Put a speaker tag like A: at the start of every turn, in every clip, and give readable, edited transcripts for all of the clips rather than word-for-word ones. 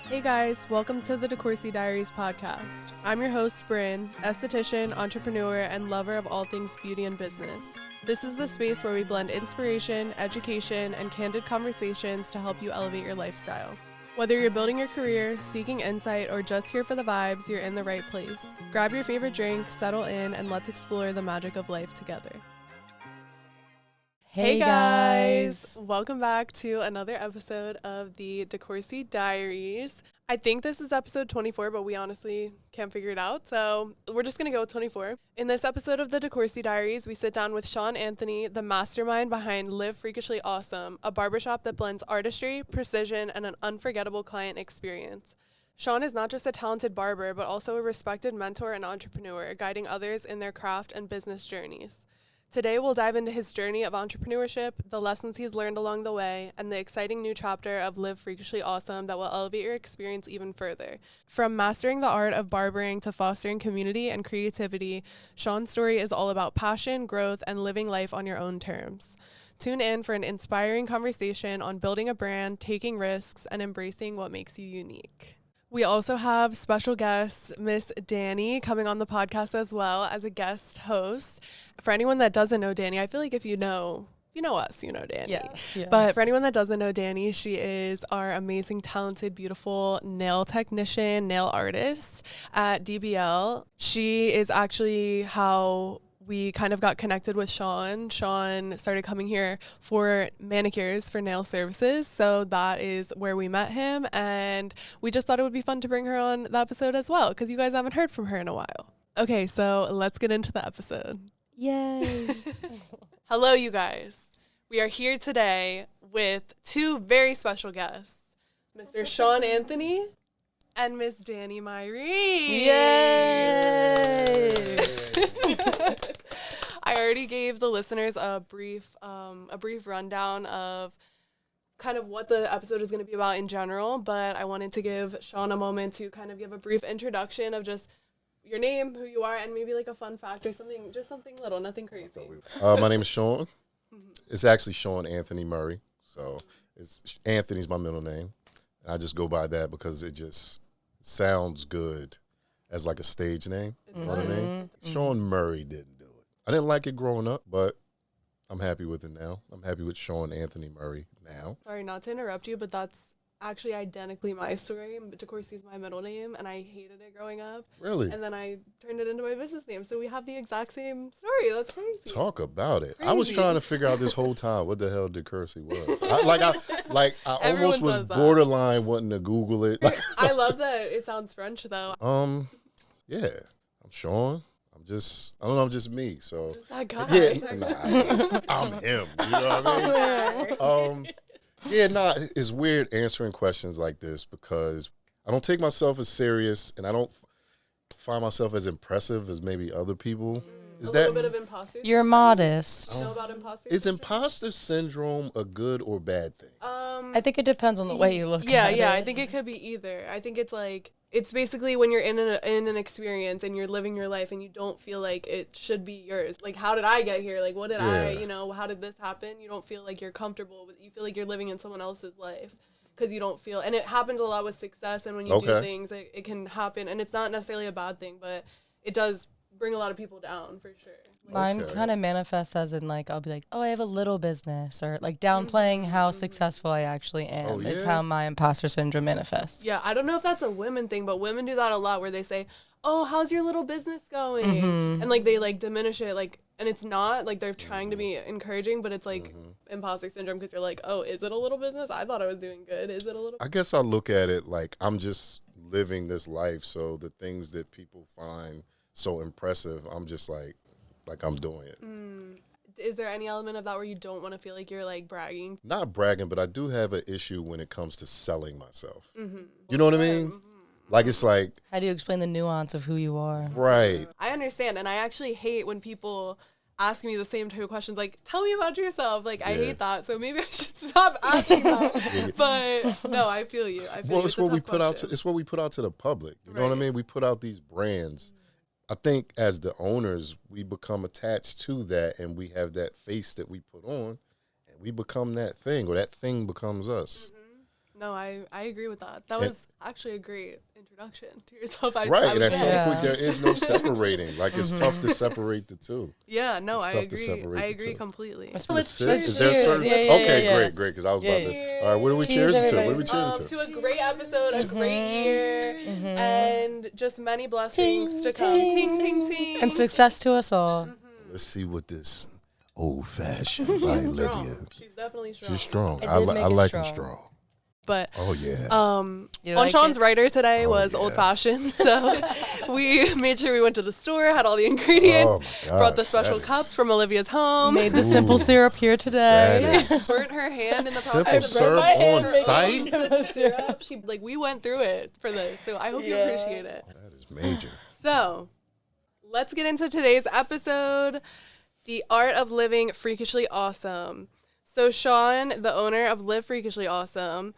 A: Hey guys, welcome to the DeCourcy Diaries podcast. I'm your host, Brynn, esthetician, entrepreneur, and lover of all things beauty and business. This is the space where we blend inspiration, education, and candid conversations to help you elevate your lifestyle. Whether you're building your career, seeking insight, or just here for the vibes, you're in the right place. Grab your favorite drink, settle in, and let's explore the magic of life together. Hey guys! Welcome back to another episode of the DeCourcy Diaries. I think this is episode 24, but we honestly can't figure it out, so we're just going to go with 24. In this episode of the DeCourcy Diaries, we sit down with Shaun Anthony, the mastermind behind Live Freakishly Awesome, a barbershop that blends artistry, precision, and an unforgettable client experience. Shaun is not just a talented barber, but also a respected mentor and entrepreneur, guiding others in their craft and business journeys. Today, we'll dive into his journey of entrepreneurship, the lessons he's learned along the way, and the exciting new chapter of Live Freakishly Awesome that will elevate your experience even further. From mastering the art of barbering to fostering community and creativity, Shaun's story is all about passion, growth, and living life on your own terms. Tune in for an inspiring conversation on building a brand, taking risks, and embracing what makes you unique. We also have special guest, Miss Danny, coming on the podcast as well as a guest host. For anyone that doesn't know Danny, I feel like if you know us, you know Danny.
B: Yes.
A: But for anyone that doesn't know Danny, she is our amazing, talented, beautiful nail technician, nail artist at DBL. She is actually how we kind of got connected with Shaun. Shaun started coming here for manicures, for nail services. So that is where we met him. And we just thought it would be fun to bring her on the episode as well, because you guys haven't heard from her in a while. Okay, so let's get into the episode.
B: Yay.
A: Hello, you guys. We are here today with two very special guests, Mr. Shaun Anthony and Miss Danny Myrie.
B: Yay!
A: I already gave the listeners a brief rundown of kind of what the episode is going to be about in general, but I wanted to give Shaun a moment to kind of give a brief introduction of just your name, who you are, and maybe like a fun fact or something, just something little, nothing crazy.
C: My name is Shaun. It's actually Shaun Anthony Murray, so Anthony's my middle name. And I just go by that because it just sounds good as like a stage name. You know what I mean? Shaun Murray didn't do it. I didn't like it growing up, but I'm happy with it now. I'm happy with Shaun Anthony Murray now.
A: Sorry, not to interrupt you, but that's actually identically my story. DeCourcy is my middle name, and I hated it growing up.
C: Really?
A: And then I turned it into my business name, so we have the exact same story. That's crazy.
C: Talk about it.
A: Crazy.
C: I was trying to figure out this whole time what the hell DeCourcy was. I almost was borderline wanting to Google it.
A: I love that it sounds French, though.
C: Yeah, I'm Shaun. I'm just me. So
A: Just that guy.
C: yeah, I'm him. You know what I mean? It's weird answering questions like this because I don't take myself as serious and I don't find myself as impressive as maybe other people. Is
A: little bit of imposter?
B: You're modest.
A: You know about imposter?
C: Is imposter syndrome a good or bad thing?
B: I think it depends on the way you look at it.
A: Yeah, I think it could be either. I think it's like, it's basically when you're in an experience and you're living your life and you don't feel like it should be yours. Like, how did I get here? Like, what did how did this happen? You don't feel like you're comfortable with, you feel like you're living in someone else's life because you don't feel, and it happens a lot with success, and when you do things, it can happen, and it's not necessarily a bad thing, but it does bring a lot of people down for sure.
B: Mine kind of manifests as in like, I'll be like, oh, I have a little business, or like downplaying how successful I actually am is how my imposter syndrome manifests.
A: Yeah, I don't know if that's a women thing, but women do that a lot where they say, oh, how's your little business going? And like they like diminish it, like, and it's not like they're trying to be encouraging, but it's like imposter syndrome because you're like, oh, is it a little business? I thought I was doing good. Is it a little?
C: I guess I look at it like I'm just living this life, so the things that people find so impressive, I'm just like I'm doing it.
A: Is there any element of that where you don't want to feel like you're like bragging?
C: Not bragging, but I do have an issue when it comes to selling myself. You know what I mean? Like, it's like,
B: How do you explain the nuance of who you are?
C: right.
A: I understand, and I actually hate when people ask me the same type of questions, like, tell me about yourself. Like, I hate that, so maybe I should stop asking that. But no, I feel you.
C: Well, it's what we put out. It's what we put out to the public. You know what I mean? We put out these brands. I think as the owners, we become attached to that, and we have that face that we put on, and we become that thing, or that thing becomes us.
A: No, I agree with that. That was actually a great introduction to yourself.
C: Right, and at some
B: Yeah.
C: point there is no separating. Like it's tough to separate the two.
A: Yeah, no,
C: It's
A: I
C: tough to
A: agree.
C: separate
A: I
C: the
A: agree
C: two.
A: completely.
B: Let's
A: Let's
C: Sit?
A: cheers.
C: Is there a
B: Cheers.
C: certain?
B: Yeah,
C: Okay,
B: yeah.
C: great, because I was about
B: Yeah.
C: to. All right, what are we
B: Cheers,
C: cheering to? What are we
B: everybody.
C: cheering to?
A: To a great episode, a great year, and just many blessings to come. Ting, ting, ting.
B: And success to us all.
C: Let's see what this old fashioned by Olivia.
A: Strong. She's definitely strong.
C: She's strong.
B: I did make
C: I
B: it
C: like them
B: strong.
C: strong.
A: But
C: Oh yeah.
B: You
A: on
B: like
A: Shaun's
B: it?
A: writer today
C: Oh,
A: was
C: yeah.
A: old fashioned, so we made sure we went to the store, had all the ingredients,
C: Oh, my
A: brought the
C: gosh,
A: special
C: that is-
A: cups from Olivia's home.
B: Made the simple syrup here today.
C: That is
A: Burnt her hand in the
C: simple
A: process.
C: syrup on site.
B: Simple syrup.
A: She we went through it for this, so I hope you appreciate it.
C: That is major.
A: So, let's get into today's episode, the art of living freakishly awesome. So, Shaun, the owner of Live Freakishly Awesome,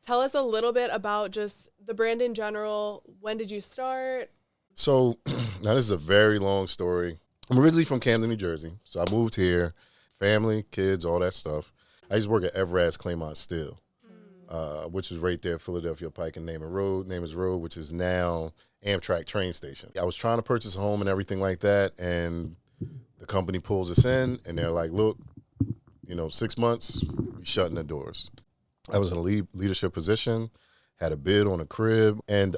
A: tell us a little bit about just the brand in general. When did you start?
C: So now this is a very long story. I'm originally from Camden, New Jersey. So I moved here, family, kids, all that stuff. I used to work at Everett's Claymont Steel, which is right there, Philadelphia Pike and Namath Road, which is now Amtrak train station. I was trying to purchase a home and everything like that, and the company pulls us in, and they're like, look, 6 months, we shutting the doors. I was in a leadership position, had a bid on a crib, and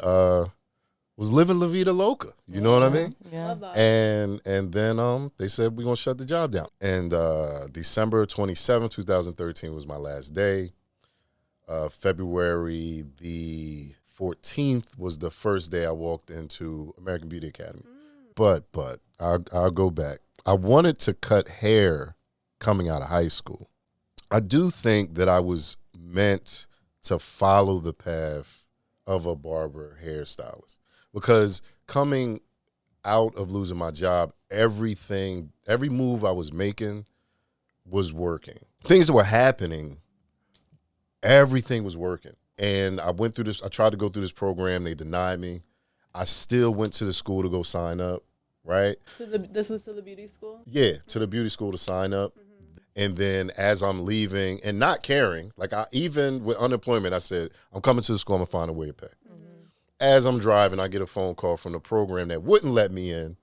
C: was living La Vida Loca. You know what I mean?
B: Yeah.
A: Love that.
C: And then they said, we're going to shut the job down. And December 27, 2013 was my last day. February the 14th was the first day I walked into American Beauty Academy. But I'll go back. I wanted to cut hair coming out of high school. I do think that I was meant to follow the path of a barber hairstylist, because coming out of losing my job, every move I was making was working. Things that were happening, everything was working. And I went through this, I tried to go through this program, they denied me. I still went to the school to go sign up, right?
A: This was to the beauty school?
C: Yeah, to the beauty school to sign up. And then as I'm leaving and not caring, even with unemployment, I said, I'm coming to the school, I'm going to find a way to pay. As I'm driving, I get a phone call from the program that wouldn't let me in,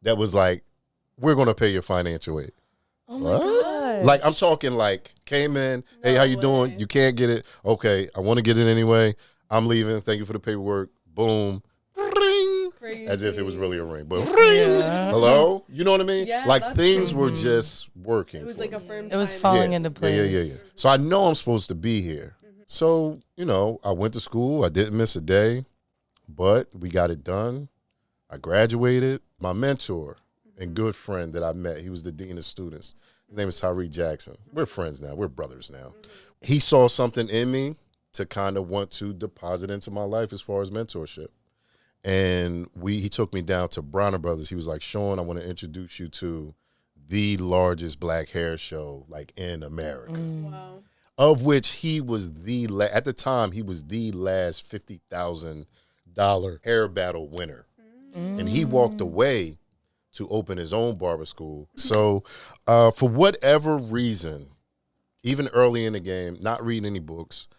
C: that was like, we're going to pay your financial aid.
B: Oh my God.
C: Like, I'm talking came in, hey, how you doing? You can't get it. Okay, I want to get it anyway. I'm leaving. Thank you for the paperwork. Boom. Ring.
A: Crazy.
C: As if it was really a ring. But ring.
B: Yeah.
C: Hello? You know what I mean?
A: Yeah, that's
C: things
A: true.
C: were just working.
A: It was
C: for
A: like
C: me.
A: a firm
B: It was
A: timing.
B: falling into place.
C: Yeah. So I know I'm supposed to be here. So, I went to school. I didn't miss a day, but we got it done. I graduated. My mentor and good friend that I met, he was the dean of students. His name is Tyree Jackson. We're friends now. We're brothers now. He saw something in me to kind of want to deposit into my life as far as mentorship. And he took me down to Bronner Brothers. He was like, Shaun, I want to introduce you to the largest black hair show in America.
A: Wow.
C: Of which he was at the time, he was the last $50,000 hair battle winner. And he walked away to open his own barber school. So for whatever reason, even early in the game, not reading any books,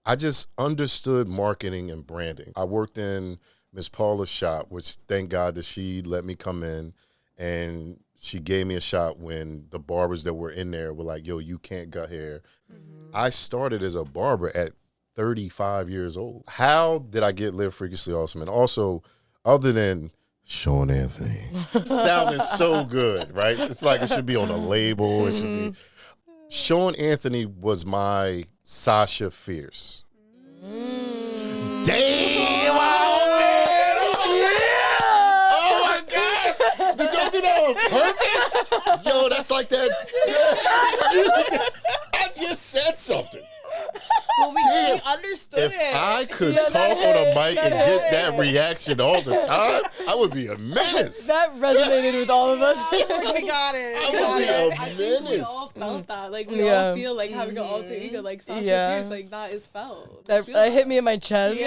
C: I just understood marketing and branding. I worked in Miss Paula's shop, which thank God that she let me come in, and she gave me a shot when the barbers that were in there were like, yo, you can't cut hair. I started as a barber at 35 years old. How did I get Live Freakishly Awesome? And also, other than Shaun Anthony, sounding so good, right? It's like it should be on a label. It should be. Shaun Anthony was my Sasha Fierce. Damn! Oh, man! Oh, my gosh! Did y'all do that on purpose? Yo, that's like that. I just said something.
D: Well, we understood
C: If
D: it.
C: I could talk on a mic and get that reaction all the time, I would be a menace.
B: That resonated with all of us.
D: we got it.
C: I
D: We
C: would
D: got
C: be
D: it.
C: a
A: I think we
C: menace.
A: all felt that. We
B: Yeah.
A: all feel like having an alter ego, like Sasha
B: Yeah.
A: Fierce, that is felt.
B: That hit me in my chest.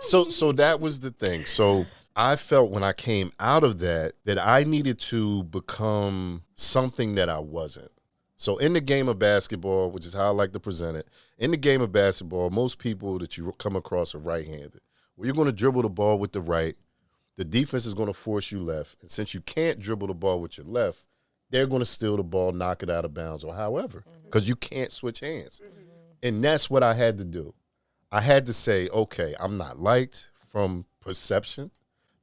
C: So that was the thing. So I felt when I came out of that I needed to become something that I wasn't. So in the game of basketball, which is how I like to present it, in the game of basketball, most people that you come across are right-handed. Well, you're going to dribble the ball with the right. The defense is going to force you left. And since you can't dribble the ball with your left, they're going to steal the ball, knock it out of bounds, or however, because you can't switch hands. And that's what I had to do. I had to say, okay, I'm not liked from perception.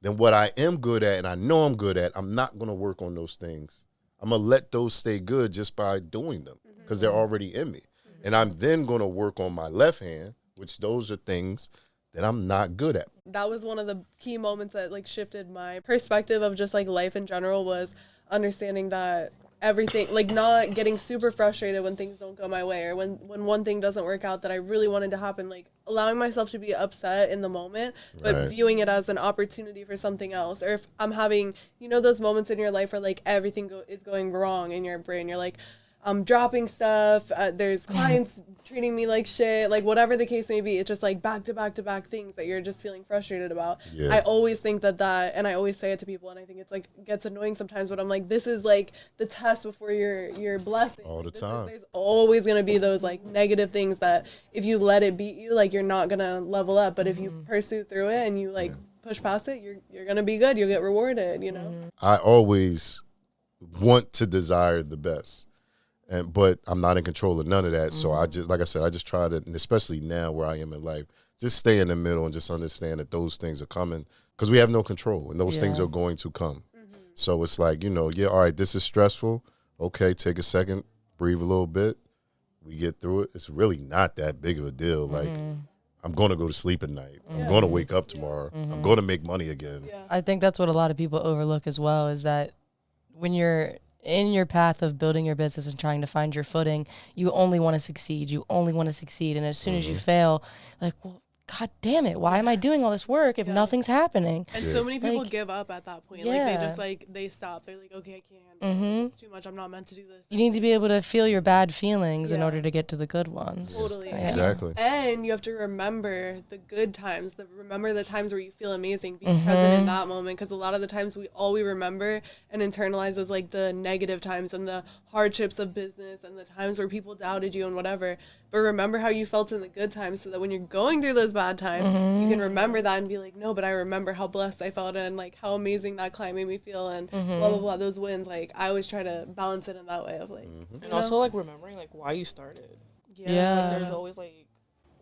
C: Then what I am good at, and I know I'm good at, I'm not going to work on those things. I'm going to let those stay good just by doing them because they're already in me. And I'm then going to work on my left hand, which those are things that I'm not good at.
A: That was one of the key moments that like shifted my perspective of just like life in general, was understanding that everything, like not getting super frustrated when things don't go my way, or when one thing doesn't work out that I really wanted to happen, like allowing myself to be upset in the moment, but viewing it as an opportunity for something else. Or if I'm having, you know, those moments in your life where like everything is going wrong in your brain, you're like, I'm dropping stuff, there's clients treating me like shit, like whatever the case may be. It's just like back to back to back things that you're just feeling frustrated about. Yeah. I always think that, and I always say it to people, and I think it's like gets annoying sometimes, but I'm like, this is like the test before your blessing.
C: All the time.
A: There's always going to be those like negative things that if you let it beat you, like you're not going to level up. But if you pursue through it and you like push past it, you're going to be good. You'll get rewarded, you know?
C: I always want to desire the best. But I'm not in control of none of that. So I just, like I said, I just try to, and especially now where I am in life, just stay in the middle and just understand that those things are coming because we have no control and those things are going to come. So it's like, you know, all right, this is stressful. Okay, take a second, breathe a little bit. We get through it. It's really not that big of a deal. Like, I'm going to go to sleep at night. I'm going to wake up tomorrow. I'm going to make money again.
B: Yeah. I think that's what a lot of people overlook as well, is that when you're in your path of building your business and trying to find your footing, you only want to succeed. You only want to succeed. And as soon as you fail, like, well, God damn it, why am I doing all this work if nothing's happening?
A: And so many people give up at that point. Like, they just, like, they stop. They're like, okay, I can't. It's too much. I'm not meant to do this.
B: You need to be able to feel your bad feelings in order to get to the good ones.
A: Totally.
B: Yeah.
C: Exactly.
A: And you have to remember the good times. Remember the times where you feel amazing. Be present in that moment. Because a lot of the times all we remember and internalize is, like, the negative times and the hardships of business and the times where people doubted you and whatever. But remember how you felt in the good times, so that when you're going through those bad times, you can remember that and be like, no, but I remember how blessed I felt and like how amazing that client made me feel and blah, blah, blah, those wins. Like, I always try to balance it in that way of like,
D: and also like remembering like why you started.
B: Yeah.
D: Like, there's always like,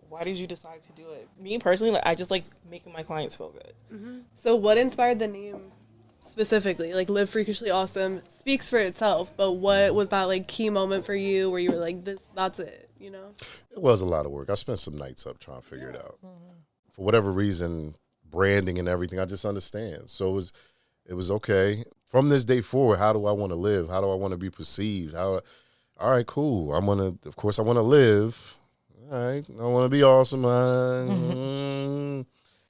D: why did you decide to do it? Me personally, like I just like making my clients feel good.
A: So what inspired the name specifically? Like, Live Freakishly Awesome speaks for itself, but what was that like key moment for you where you were like, that's it, you know?
C: It was a lot of work. I spent some nights up trying to figure it out. For whatever reason, branding and everything, I just understand. So it was okay. From this day forward, how do I want to live? How do I want to be perceived? All right, cool. Of course I want to live. All right, I want to be awesome.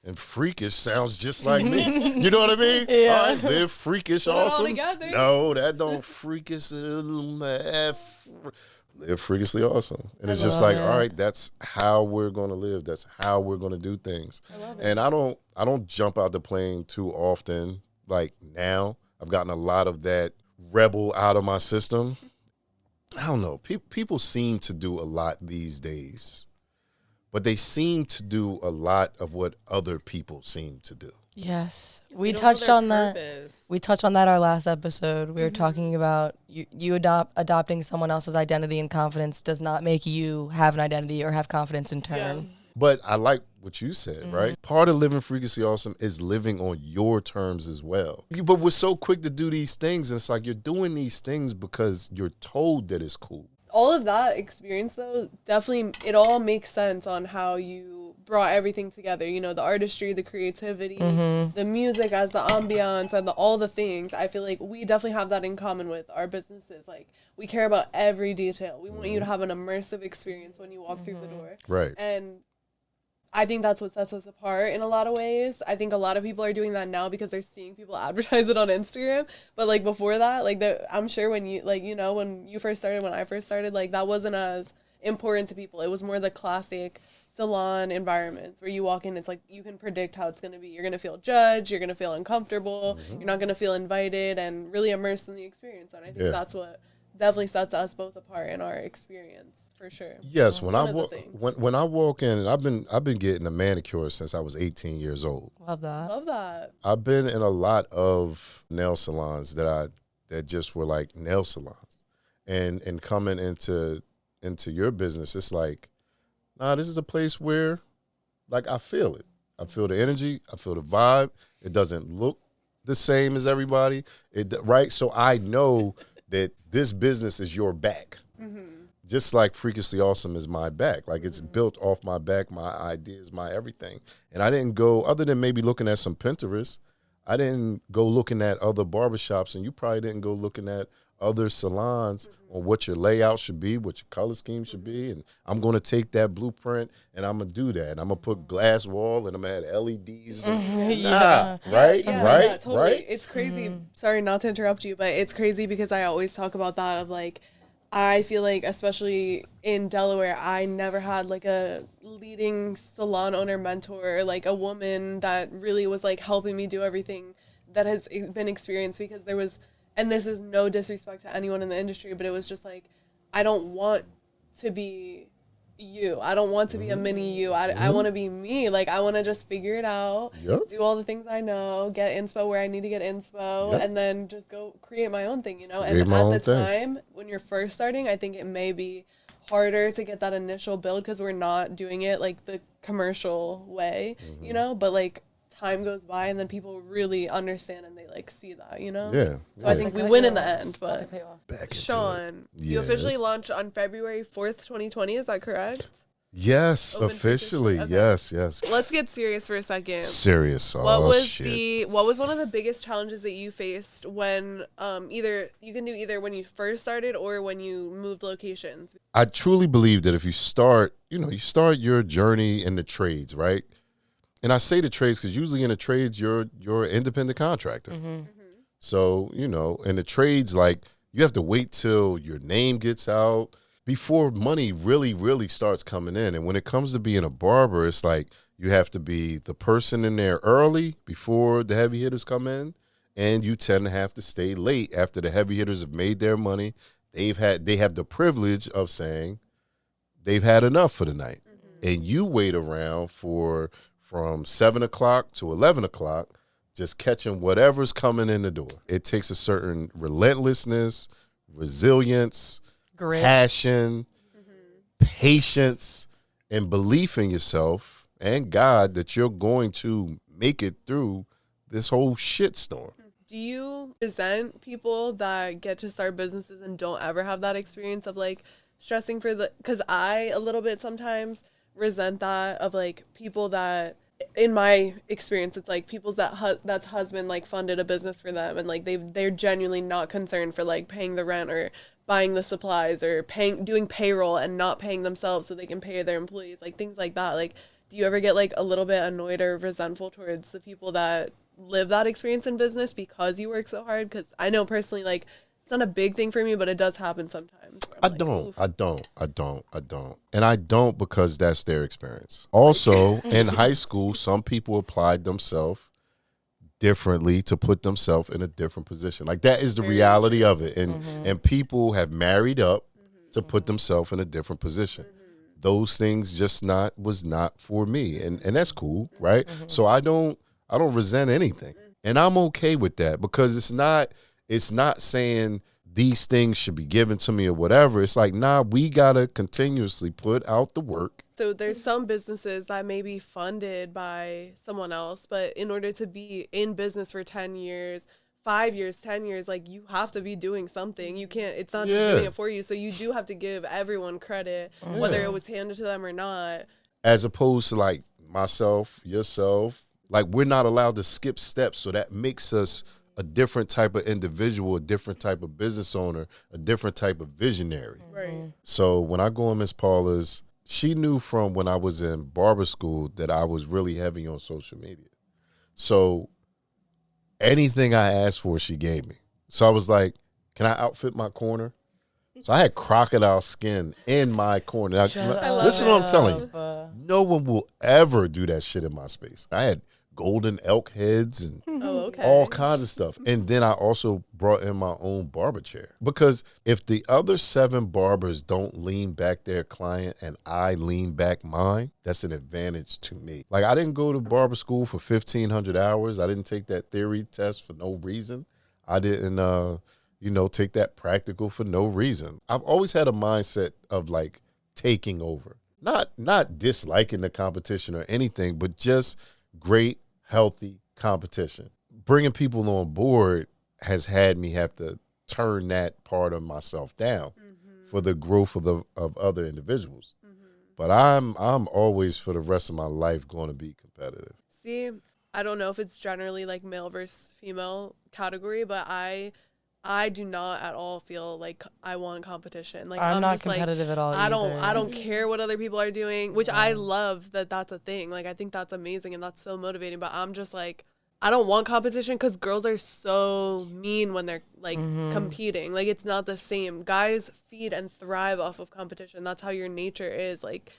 C: And freakish sounds just like me. You know what I mean?
B: Yeah.
C: All right, live freakish awesome. No, that don't freakish. Live freakishly awesome. And it's just like, all right, that's how we're going to live. That's how we're going to do things.
A: I love it.
C: And I don't jump out the plane too often. Like now, I've gotten a lot of that rebel out of my system. I don't know. People seem to do a lot these days, but they seem to do a lot of what other people seem to do.
B: Yes. We touched on that. We touched on that our last episode. We were talking about you adopting someone else's identity and confidence does not make you have an identity or have confidence in turn.
A: Yeah.
C: But I like what you said, right? Part of living freakishly awesome is living on your terms as well. But we're so quick to do these things, and it's like you're doing these things because you're told that it's cool.
A: All of that experience, though, definitely, it all makes sense on how you brought everything together. You know, the artistry, the creativity, the music as the ambiance, and all the things. I feel like we definitely have that in common with our businesses. Like, we care about every detail. We want you to have an immersive experience when you walk through the door. Right. And I think that's what sets us apart in a lot of ways. I think a lot of people are doing that now because they're seeing people advertise it on Instagram. But like before that, like I'm sure when you like, you know, when you first started, when I first started, like that wasn't as important to people. It was more the classic salon environments where you walk in, it's like you can predict how it's going to be. You're going to feel judged, you're going to feel uncomfortable, you're not going to feel invited and really immersed in the experience. And I think that's what definitely sets us both apart in our experience for sure.
C: Yes,
A: One of the things.
C: when I walk in, and I've been getting a manicure since I was 18 years old.
B: Love that.
A: Love that.
C: I've been in a lot of nail salons that just were like nail salons, and coming into your business, it's like, nah, this is a place where, like, I feel it. I feel the energy. I feel the vibe. It doesn't look the same as everybody. Right? So I know that this business is your back. Just like Freakishly Awesome is my back. Like, it's built off my back, my ideas, my everything. And I didn't go, other than maybe looking at some Pinterest, I didn't go looking at other barbershops, and you probably didn't go looking at other salons on what your layout should be, what your color scheme should be. And I'm going to take that blueprint and I'm going to do that. And I'm going to put glass wall and I'm going to add LEDs. And,
B: Yeah.
C: right?
A: Totally.
C: Right?
A: It's crazy. Sorry not to interrupt you, but it's crazy because I always talk about that of like, I feel like, especially in Delaware, I never had like a leading salon owner mentor, like a woman that really was like helping me do everything that has been experienced, because there was, and this is no disrespect to anyone in the industry, but it was just like, I don't want to be you. I don't want to be a mini you. I want to be me. Like, I want to just figure it out, do all the things I know, get inspo where I need to get inspo, and then just go create my own thing, you know? And at the time, when you're first starting, I think it may be harder to get that initial build because we're not doing it like the commercial way, you know? But like, time goes by and then people really understand and they like see that, you know?
C: Yeah.
A: So I think we win in the end. But
C: Back into
A: Shaun, you officially launched on February 4th, 2020. Is that correct?
C: Yes,
A: Open
C: officially.
A: Okay.
C: Yes.
A: Let's get serious for a second.
C: Serious.
A: What was one of the biggest challenges that you faced when either you can do either when you first started or when you moved locations?
C: I truly believe that if you start your journey in the trades, right? And I say the trades because usually in the trades, you're an independent contractor. So, you know, in the trades, like, you have to wait till your name gets out before money really, really starts coming in. And when it comes to being a barber, it's like you have to be the person in there early before the heavy hitters come in. And you tend to have to stay late after the heavy hitters have made their money. They have the privilege of saying they've had enough for the night. And you wait around from 7 o'clock to 11 o'clock, just catching whatever's coming in the door. It takes a certain relentlessness, resilience,
B: Grit.
C: passion, patience, and belief in yourself and God that you're going to make it through this whole shitstorm.
A: Do you resent people that get to start businesses and don't ever have that experience of like stressing because I a little bit sometimes resent that of like people that, in my experience, it's like people's that's husband like funded a business for them and like they're genuinely not concerned for like paying the rent or buying the supplies or doing payroll and not paying themselves so they can pay their employees, like things like that. Like, do you ever get like a little bit annoyed or resentful towards the people that live that experience in business because you work so hard? Because I know personally, like, it's not a big thing for me, but it does happen sometimes.
C: I don't. And I don't because that's their experience. Also, in high school, some people applied themselves differently to put themselves in a different position. Like, that is the reality of it. And people have married up to put themselves in a different position. Those things was not for me. And that's cool, right? So I don't resent anything. And I'm okay with that because it's not saying these things should be given to me or whatever. It's like, nah, we got to continuously put out the work.
A: So there's some businesses that may be funded by someone else, but in order to be in business for 10 years, 5 years, 10 years, like, you have to be doing something. You can't, it's not just doing it for you. So you do have to give everyone credit, whether it was handed to them or not.
C: As opposed to like myself, yourself, like, we're not allowed to skip steps. So that makes us a different type of individual, a different type of business owner, a different type of visionary.
A: Right.
C: So when I go in Miss Paula's, she knew from when I was in barber school that I was really heavy on social media. So anything I asked for, she gave me. So I was like, can I outfit my corner? So I had crocodile skin in my corner. Listen to what I'm telling you. No one will ever do that shit in my space. I had golden elk heads and
A: okay.
C: All kinds of stuff. And then I also brought in my own barber chair. Because if the other 7 barbers don't lean back their client and I lean back mine, that's an advantage to me. Like, I didn't go to barber school for 1,500 hours. I didn't take that theory test for no reason. I didn't, take that practical for no reason. I've always had a mindset of like taking over. Not disliking the competition or anything, but just great, healthy competition. Bringing people on board has had me have to turn that part of myself down for the growth of other individuals. But I'm always, for the rest of my life, going to be competitive.
A: See, I don't know if it's generally like male versus female category, but I do not at all feel like I want competition. Like,
B: I'm not
A: just
B: competitive at all
A: I
B: either.
A: don't care what other people are doing, which I love that that's a thing. Like, I think that's amazing and that's so motivating. But I'm just like, I don't want competition because girls are so mean when they're like competing. Like, it's not the same. Guys feed and thrive off of competition. That's how your nature is. Like,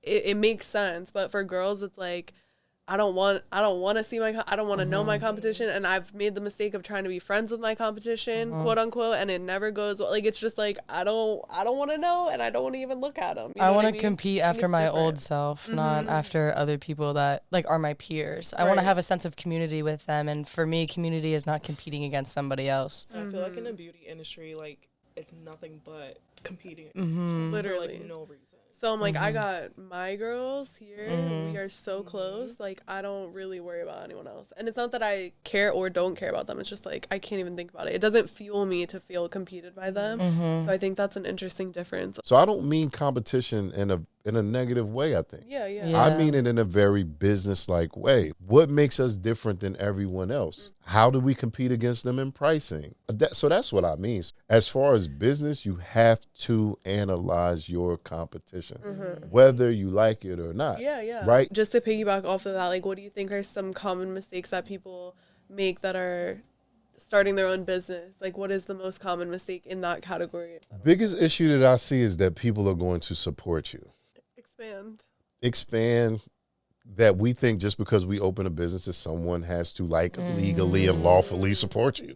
A: it makes sense. But for girls, it's like, I don't want to see I don't want to know my competition, and I've made the mistake of trying to be friends with my competition, quote unquote, and it never goes well. Like, it's just like I don't want to know, and I don't want to even look at them.
B: I want to compete after my old self, not after other people that like are my peers. I want to have a sense of community with them, and for me, community is not competing against somebody else.
D: I feel like in the beauty industry, like, it's nothing but competing
A: Literally
D: for like no reason.
A: So I'm like, I got my girls here. We are so close. Like, I don't really worry about anyone else. And it's not that I care or don't care about them. It's just like, I can't even think about it. It doesn't fuel me to feel competed by them. So I think that's an interesting difference.
C: So I don't mean competition in a negative way, I think.
A: Yeah.
C: I mean it in a very business-like way. What makes us different than everyone else? How do we compete against them in pricing? So that's what I mean. As far as business, you have to analyze your competition, whether you like it or not.
A: Yeah.
C: Right?
A: Just to piggyback off of that, like, what do you think are some common mistakes that people make that are starting their own business? Like, what is the most common mistake in that category?
C: Biggest issue that I see is that people are going to support you. Expand that we think just because we open a business that someone has to like legally and lawfully support you.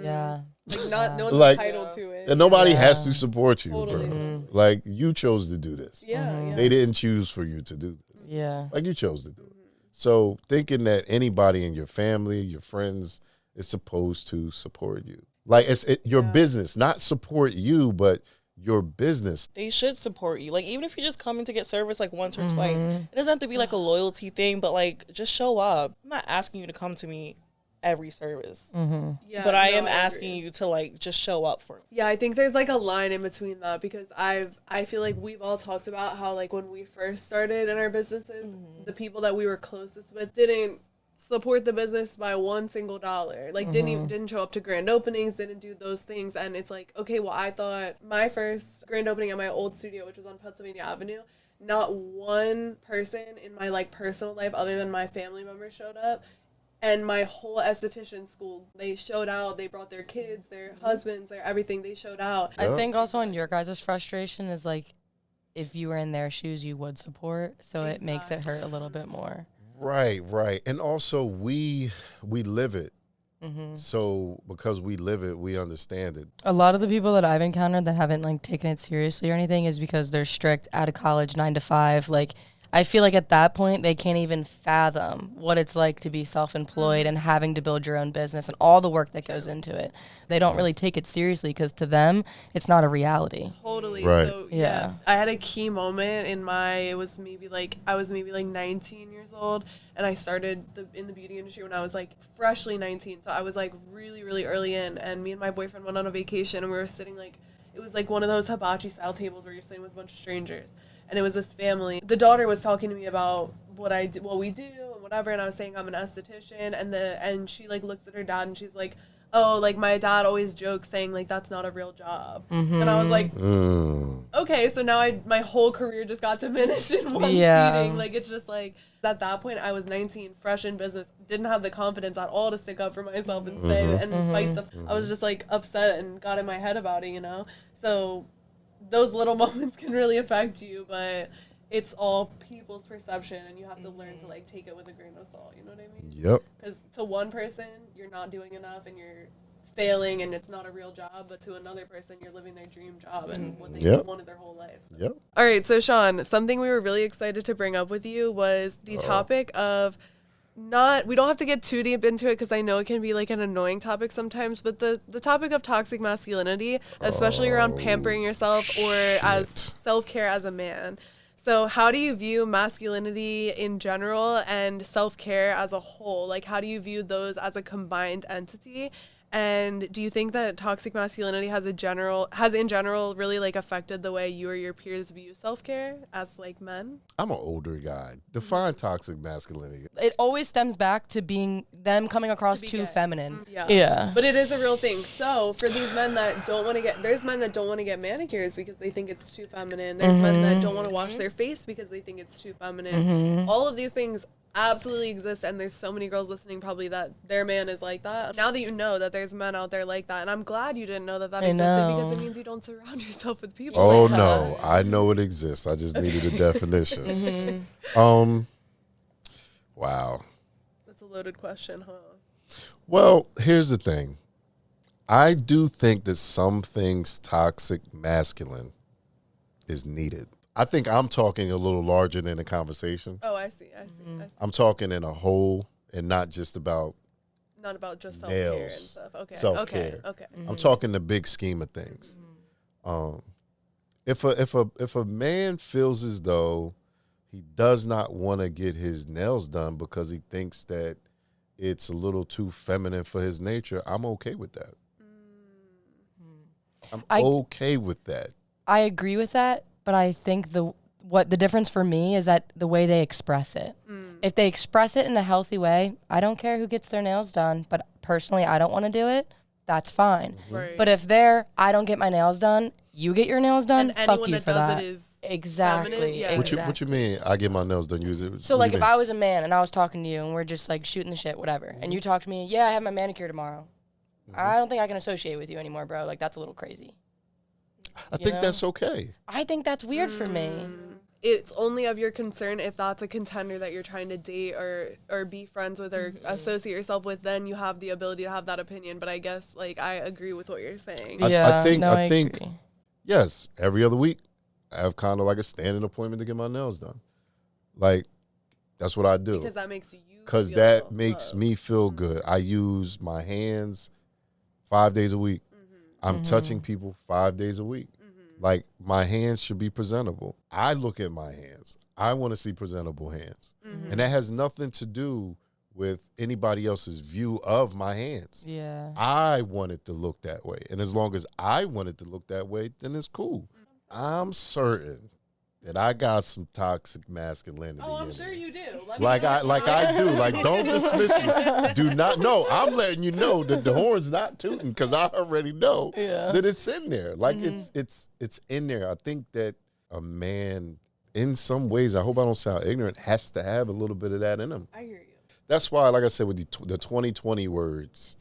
B: Yeah.
A: Like, no one's
C: Like,
A: entitled to it.
C: And nobody has to support you,
A: Totally.
C: bro. Like, you chose to do this.
A: Yeah.
C: They didn't choose for you to do this.
B: Yeah.
C: Like, you chose to do it. So thinking that anybody in your family, your friends is supposed to support you. Like, it's your business, not support you, but your business.
D: They should support you. Like, even if you're just coming to get service like once or twice, it doesn't have to be like a loyalty thing, but like, just show up. I'm not asking you to come to me every service.
A: Yeah,
D: but I am asking you to like just show up for me.
A: Yeah, I think there's like a line in between that, because I feel like we've all talked about how, like, when we first started in our businesses, the people that we were closest with didn't support the business by $1 single. Like, didn't show up to grand openings, didn't do those things. And it's like, okay, well, I thought my first grand opening at my old studio, which was on Pennsylvania Avenue, not one person in my like personal life other than my family members showed up. And my whole esthetician school, they showed out. They brought their kids, their husbands, their everything. They showed out.
B: I think also on your guys' frustration is like, if you were in their shoes, you would support. So it makes it hurt a little bit more.
C: Right. And also we live it. So because we live it, we understand it.
B: A lot of the people that I've encountered that haven't like taken it seriously or anything is because they're strict, out of college, 9 to 5. Like, I feel like at that point, they can't even fathom what it's like to be self-employed and having to build your own business and all the work that goes into it. They don't really take it seriously because to them, it's not a reality.
A: Totally.
C: Right.
A: So, yeah. I had a key moment in I was maybe like 19 years old, and I started in the beauty industry when I was like freshly 19. So I was like really, really early in, and me and my boyfriend went on a vacation, and we were sitting like, it was like one of those hibachi style tables where you're sitting with a bunch of strangers. And it was this family. The daughter was talking to me about what we do and whatever, and I was saying I'm an esthetician, and she like looks at her dad and she's like, oh, like my dad always jokes saying like that's not a real job. And I was like, okay, so now my whole career just got diminished in one meeting. Like, it's just like, at that point I was 19, fresh in business, didn't have the confidence at all to stick up for myself and say and fight I was just like upset and got in my head about it, you know. So those little moments can really affect you, but it's all people's perception, and you have to learn to like take it with a grain of salt. You know what I mean?
C: Yep.
A: Because to one person, you're not doing enough, and you're failing, and it's not a real job. But to another person, you're living their dream job and what they wanted their whole life. So.
C: Yep.
A: All right, so Shaun, something we were really excited to bring up with you was the topic of we don't have to get too deep into it because I know it can be like an annoying topic sometimes, but the topic of toxic masculinity, especially around pampering yourself or as self-care as a man. So how do you view masculinity in general and self-care as a whole? Like, how do you view those as a combined entity? And do you think that toxic masculinity has in general really like affected the way you or your peers view self-care as like men?
C: I'm an older guy. Define toxic masculinity.
B: It always stems back to being them coming across too feminine.
A: Yeah. But it is a real thing. So for these men that don't want to there's men that don't want to get manicures because they think it's too feminine. There's men that don't want to wash their face because they think it's too feminine. All of these things absolutely exist, and there's so many girls listening probably that their man is like that. Now that you know that there's men out there like that, and I'm glad you didn't know that existed because it means you don't surround yourself with people like that.
C: No, I know it exists. I just needed a definition. Wow.
A: That's a loaded question, huh?
C: Well, here's the thing. I do think that some things toxic masculine is needed. I think I'm talking a little larger than the conversation.
A: Oh, I see.
C: I'm talking in a whole and not just about
A: just self-care and stuff. Okay.
C: Self-care.
A: Okay.
C: I'm talking the big scheme of things. If a man feels as though he does not want to get his nails done because he thinks that it's a little too feminine for his nature, I'm okay with that. I'm okay with that.
B: I agree with that. But I think the difference for me is that the way they express it. If they express it in a healthy way, I don't care who gets their nails done. But personally, I don't want to do it. That's fine.
A: Right.
B: But if I don't get my nails done, you get your nails done.
A: And
B: fuck you for that.
A: It is
B: exactly.
A: Yeah.
C: What you mean? I get my nails done.
B: So like if I was a man and I was talking to you and we're just like shooting the shit, whatever, and you talk to me, I have my manicure tomorrow. I don't think I can associate with you anymore, bro. Like that's a little crazy.
C: I think that's okay.
B: I think that's weird for me.
A: It's only of your concern if that's a contender that you're trying to date or be friends with or associate yourself with, then you have the ability to have that opinion. But I guess like I agree with what you're saying.
C: I think yes, every other week I have kind of like a standing appointment to get my nails done. Like that's what I do.
A: Because that makes you
C: that makes me feel good. I use my hands 5 days a week. I'm touching people 5 days a week. Like, my hands should be presentable. I look at my hands. I want to see presentable hands. And that has nothing to do with anybody else's view of my hands.
B: Yeah.
C: I want it to look that way. And as long as I want it to look that way, then it's cool. I'm certain that I got some toxic masculinity.
A: Oh, I'm sure you do.
C: I do. Like, don't dismiss me. Do not. No, I'm letting you know that the horn's not tooting because I already know that it's in there. Like it's in there. I think that a man, in some ways, I hope I don't sound ignorant, has to have a little bit of that in him.
A: I hear you.
C: That's why, like I said, with the 2020 words,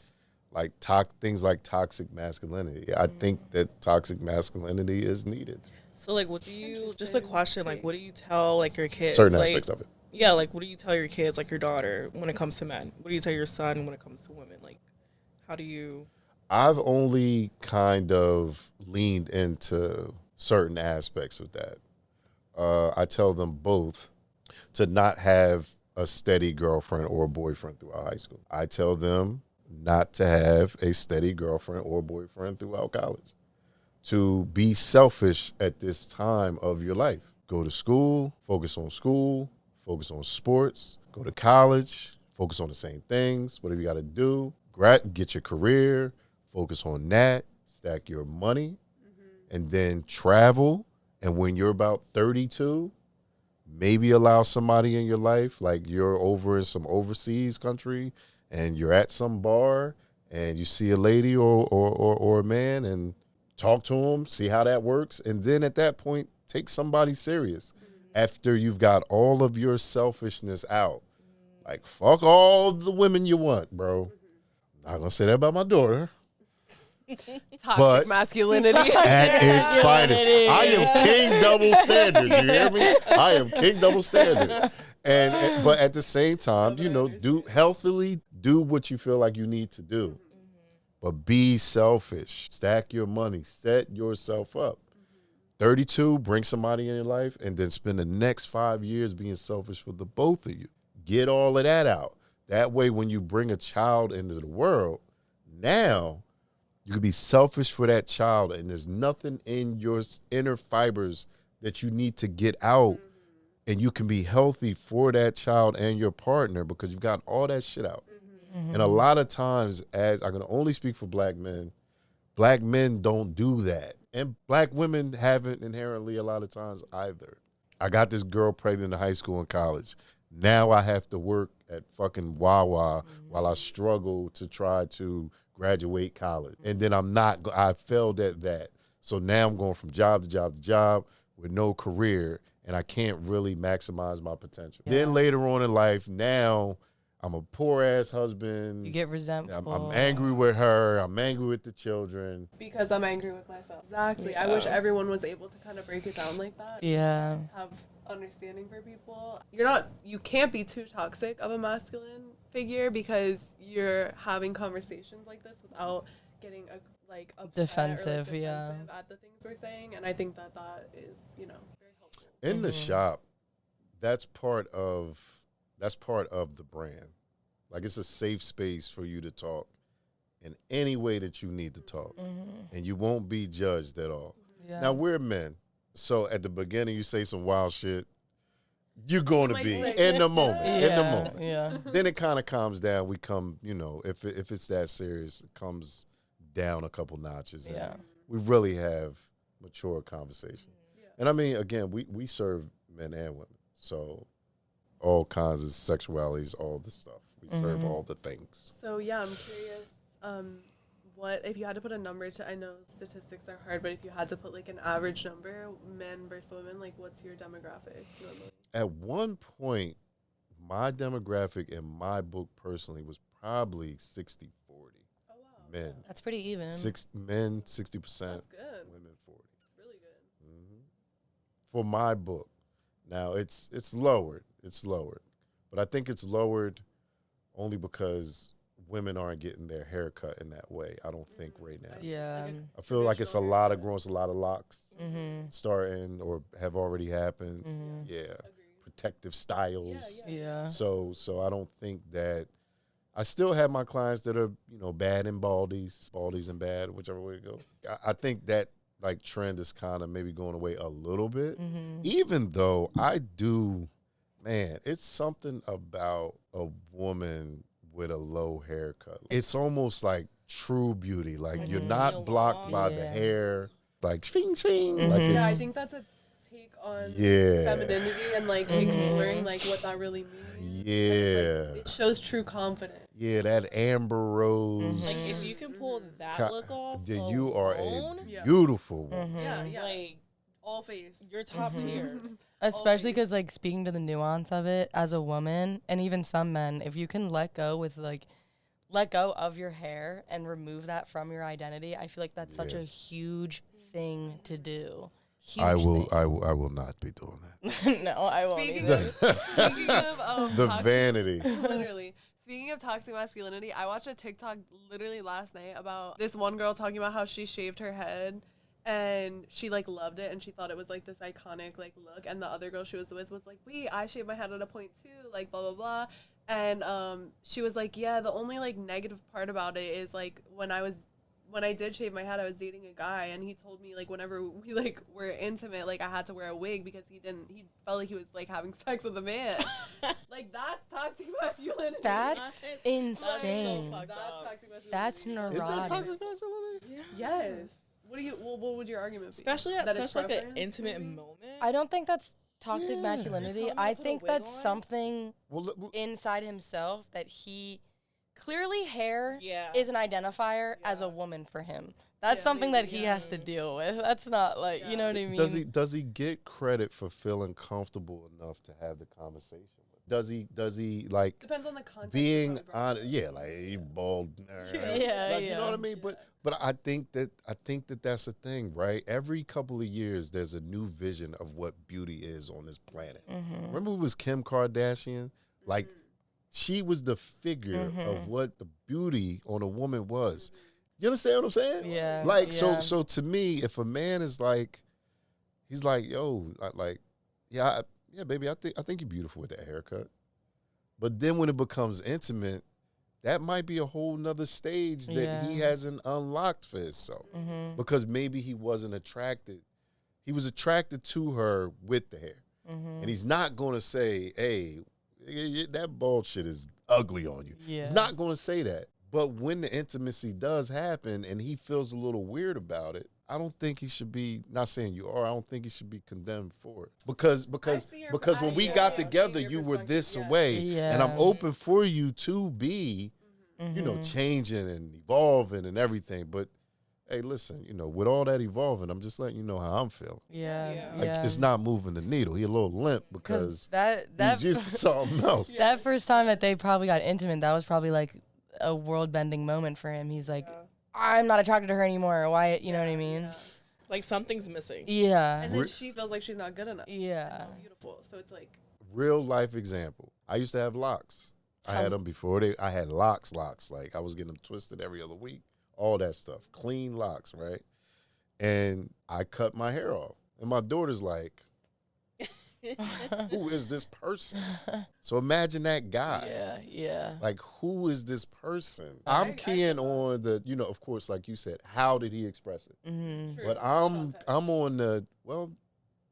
C: like things like toxic masculinity, I think that toxic masculinity is needed.
D: So, like, what do you, just a question, like, what do you tell, like, your kids?
C: Certain
D: like,
C: aspects of it.
D: Yeah, like, what do you tell your kids, like, your daughter, when it comes to men? What do you tell your son when it comes to women? Like, how do you?
C: I've only kind of leaned into certain aspects of that. I tell them both to not have a steady girlfriend or boyfriend throughout high school. I tell them not to have a steady girlfriend or boyfriend throughout college. To be selfish at this time of your life. Go to school, focus on sports, go to college, focus on the same things, whatever you got to do. Get your career, focus on that, stack your money, and then travel. And when you're about 32, maybe allow somebody in your life, like you're over in some overseas country and you're at some bar and you see a lady or a man and talk to them, see how that works, and then at that point, take somebody serious. After you've got all of your selfishness out. Like, fuck all the women you want, bro. I'm not going to say that about my daughter.
A: Toxic masculinity.
C: At its finest. I am king double standard. You hear me? I am king double standard. But at the same time, do healthily do what you feel like you need to do. But be selfish. Stack your money. Set yourself up. 32, bring somebody in your life, and then spend the next 5 years being selfish for the both of you. Get all of that out. That way, when you bring a child into the world, now you can be selfish for that child, and there's nothing in your inner fibers that you need to get out, and you can be healthy for that child and your partner because you've got all that shit out. And a lot of times, as I can only speak for black men don't do that. And black women haven't inherently a lot of times either. I got this girl pregnant in high school and college. Now I have to work at fucking Wawa while I struggle to try to graduate college. And then I failed at that. So now I'm going from job to job to job with no career, and I can't really maximize my potential. Then later on in life, now I'm a poor-ass husband.
B: You get resentful.
C: I'm angry with her. I'm angry with the children.
A: Because I'm angry with myself. Exactly. Yeah. I wish everyone was able to kind of break it down like that.
B: Yeah.
A: Have understanding for people. You can't be too toxic of a masculine figure because you're having conversations like this without getting upset
B: defensive,
A: or
B: yeah,
A: at the things we're saying. And I think that is, very helpful.
C: In the shop, that's part of the brand. Like, it's a safe space for you to talk in any way that you need to talk. And you won't be judged at all. Yeah. Now, we're men. So at the beginning, you say some wild shit. You're going to be in the moment.
B: Yeah.
C: In the moment.
B: Yeah.
C: Then it kind of calms down. We come, if it's that serious, it comes down a couple notches. And we really have mature conversation. Yeah. And I mean, again, we serve men and women. So all kinds of sexualities, all the stuff. We serve all the things. So
A: yeah, I'm curious, what if you had to put a number to, I know statistics are hard, but if you had to put like an average number, men versus women, like what's your demographic normally?
C: At one point, my demographic in my book personally was probably 60-40. Oh, wow. Men.
B: That's pretty even.
C: Men, 60%. That's
A: good.
C: Women, 40.
A: Really good.
C: For my book. Now, it's lowered. It's lowered. But I think it's lowered only because women aren't getting their hair cut in that way, I don't think, right now.
B: Yeah.
C: I feel like it's a lot of growing, a lot of locks starting or have already happened. Yeah. Agreed. Protective styles.
B: Yeah.
C: So I don't think that, I still have my clients that are, bad and baldies and bad, whichever way to go. I think that like trend is kind of maybe going away a little bit, even though I do, man, it's something about a woman with a low haircut. It's almost like true beauty. Like you're not blocked by the hair. Like shing shing. Like
A: I think that's a take on femininity and like exploring like what that really means.
C: Yeah.
A: Like, it shows true confidence.
C: Yeah, that amber rose.
D: Like if you can pull that look off,
C: then you are a beautiful woman.
A: Yeah. Like all face.
D: You're top tier.
B: Especially because, like, speaking to the nuance of it, as a woman, and even some men, if you can let go of your hair and remove that from your identity, I feel like that's such a huge thing to do.
C: I will not be doing that.
B: No, I won't
A: Speaking
B: either.
A: of
C: the vanity.
A: Literally. Speaking of toxic masculinity, I watched a TikTok literally last night about this one girl talking about how she shaved her head. And she, like, loved it, and she thought it was, like, this iconic, like, look. And the other girl she was with was like, wait, I shaved my head at a point, too, like, blah, blah, blah. And she was like, yeah, the only, like, negative part about it is, like, when I did shave my head, I was dating a guy, and he told me, like, whenever we, like, were intimate, like, I had to wear a wig because he felt like he was, like, having sex with a man. Like, that's toxic masculinity.
B: That's insane.
A: That's toxic masculinity.
B: That's neurotic.
C: Is that toxic masculinity?
A: Yeah. Yes. What would your argument be?
D: Especially at such like an intimate moment.
B: I don't think that's toxic masculinity. I think that's something inside himself that he clearly hair is an identifier as a woman for him. That's something that he has to deal with. That's not like, you know what I mean?
C: Does he get credit for feeling comfortable enough to have the conversation with Does he like
A: Depends on the context.
C: being on? Yeah, like he bald.
B: Yeah,
C: like, you know what I mean. But I think that that's a thing, right? Every couple of years, there's a new vision of what beauty is on this planet. Remember, it was Kim Kardashian, like. She was the figure of what the beauty on a woman was. You understand what I'm saying?
B: Yeah.
C: Like, so to me, if a man is like, he's like, yo, yeah, baby, I think you're beautiful with that haircut. But then when it becomes intimate, that might be a whole nother stage that he hasn't unlocked for himself. Because maybe he wasn't attracted. He was attracted to her with the hair. And he's not going to say, hey, that bald shit is ugly on you.
B: Yeah.
C: He's not going to say that. But when the intimacy does happen and he feels a little weird about it, I don't think he should be, not saying you are, I don't think he should be condemned for it. Because when we got together, you were this way. And I'm open for you to be, you know, changing and evolving and everything. But hey, listen, you know, with all that evolving, I'm just letting you know how I'm feeling. Like, it's not moving the needle. He a little limp because he's used to something else.
B: That first time that they probably got intimate, that was probably like a world-bending moment for him. He's like, I'm not attracted to her anymore. Why? You know what I mean?
D: Like something's missing.
B: Yeah.
A: And then she feels like she's not good enough.
B: Yeah.
A: Beautiful. So it's like
C: real life example. I used to have locks. I had them before I had locks. Like I was getting them twisted every other week. All that stuff, clean locks, right? And I cut my hair off. And my daughter's like, who is this person? So imagine that guy.
B: Yeah.
C: Like, who is this person? I'm keying on the, you know, of course, like you said, how did he express it? But I'm on the, well,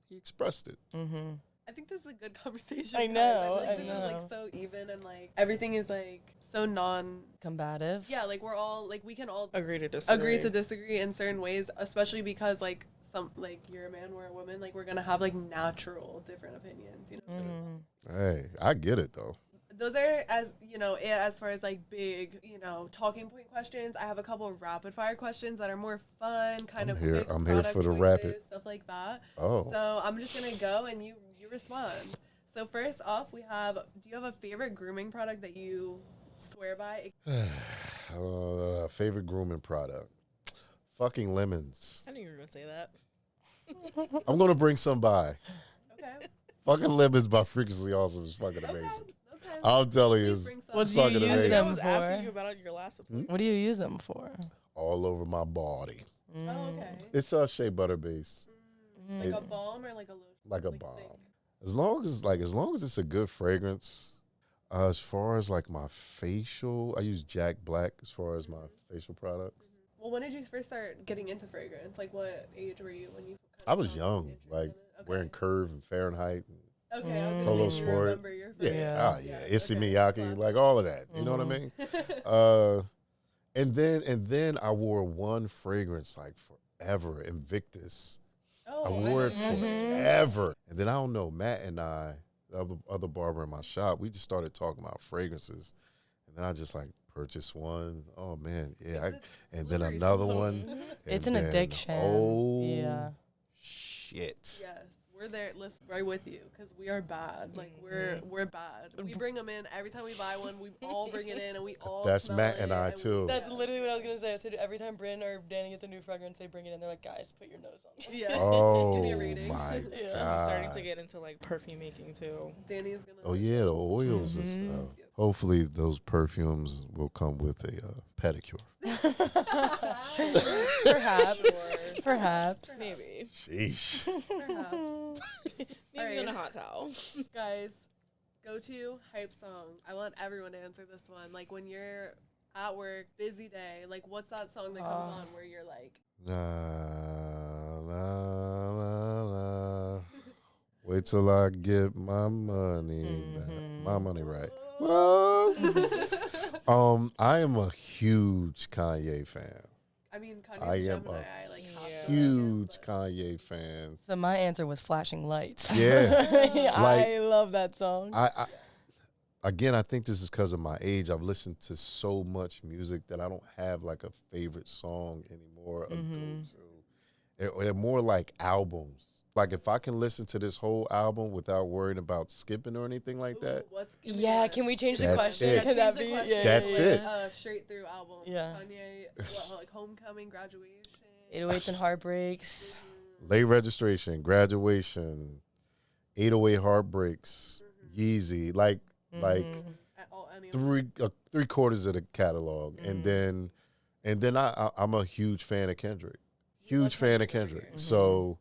C: he expressed it.
A: I think this is a good conversation.
B: I know.
A: I think this is like so even and like everything is like so
B: combative.
A: Yeah, like we're all like we can all
D: agree to disagree
A: in certain ways, especially because like some like you're a man, we're a woman, like we're gonna have like natural different opinions, you know.
C: Hey, I get it though.
A: Those are, as you know, as far as like big, you know, talking point questions. I have a couple of rapid fire questions that are more fun, kind of quick
C: I'm here for the
A: choices,
C: rapid
A: stuff like that.
C: Oh.
A: So I'm just gonna go and you respond. So first off, we have, do you have a favorite grooming product that you swear by?
C: Favorite grooming product? Fucking lemons.
D: I knew you were gonna say that.
C: I'm gonna bring some by.
A: Okay.
C: Fucking lemons by Freakishly Awesome is fucking amazing. Okay. I'm telling you, it's fucking amazing.
D: I was asking you about your last appointment.
B: What do you use them for?
C: All over my body.
A: Oh, okay.
C: It's shea butter base.
A: Like a balm or like a lotion?
C: Like a balm. Thick. As long as it's a good fragrance. As far as like my facial, I use Jack Black as far as my facial products.
A: Well, when did you first start getting into fragrance? Like what age were you when you?
C: I was young, like wearing Curve and Fahrenheit. And
A: Polo
C: Sport. Yeah. Issey Miyake, like all of that. You know what I mean? And then I wore one fragrance like forever, Invictus. I wore it forever. And then I don't know, Matt and I, the other barber in my shop, we just started talking about fragrances. And then I just like purchased one. Oh man, yeah. And then another one.
B: It's an addiction.
C: Oh,
B: yeah.
C: Shit.
A: Yes. We're there, listen, right with you, because we are bad. Like we're bad. We bring them in every time we buy one. We all bring it in, and we all.
C: That's
A: smell
C: Matt
A: it,
C: and I too.
B: That's literally what I was gonna say. I said every time Brynn or Danny gets a new fragrance, they bring it in. They're like, guys, put your nose on it.
A: Yeah.
C: Oh
A: Give me a rating.
C: my
D: God. I'm starting to get into like perfume making too.
A: Danny's gonna.
C: Oh yeah, the oils and stuff. Hopefully those perfumes will come with a pedicure.
B: Perhaps.
D: Maybe.
C: Sheesh.
A: Perhaps.
D: Maybe in a hot towel.
A: Guys, go to hype song. I want everyone to answer this one. Like when you're at work, busy day, like what's that song that comes on where you're like,
C: la, la, la, la. Wait till I get my money back. My money right. I am a huge Kanye fan.
A: I mean, Kanye's
C: I am
A: Gemini.
C: a
A: I like
C: huge Kanye fan.
B: So my answer was Flashing Lights.
C: Yeah.
B: I love that song.
C: I think this is because of my age. I've listened to so much music that I don't have like a favorite song anymore. They're more like albums. Like, if I can listen to this whole album without worrying about skipping or anything like that,
B: Yeah, can we change the
C: That's
B: question?
C: it.
B: Can that be?
C: That's it.
A: Straight through album.
B: Yeah.
A: Kanye, like Homecoming, Graduation.
B: 808s and Heartbreaks.
C: Late Registration, Graduation, 808 Heartbreaks, Yeezy, like three quarters of the catalog, and then I'm a huge fan of Kendrick. Huge fan of Kendrick. So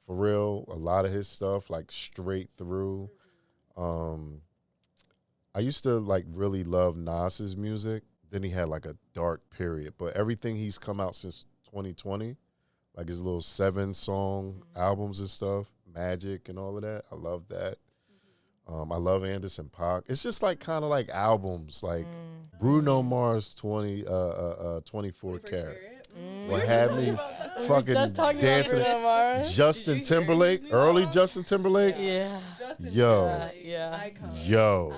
C: for real, a lot of his stuff, like straight through. I used to like really love Nas's music. Then he had like a dark period, but everything he's come out since 2020, like his little 7-song albums and stuff, Magic and all of that, I love that. I love Anderson .Paak. It's just like kind of like albums, like Bruno Mars 24 Karat. What had me fucking dancing? Justin Timberlake, early Justin Timberlake.
B: Yeah.
C: Yo. Yo.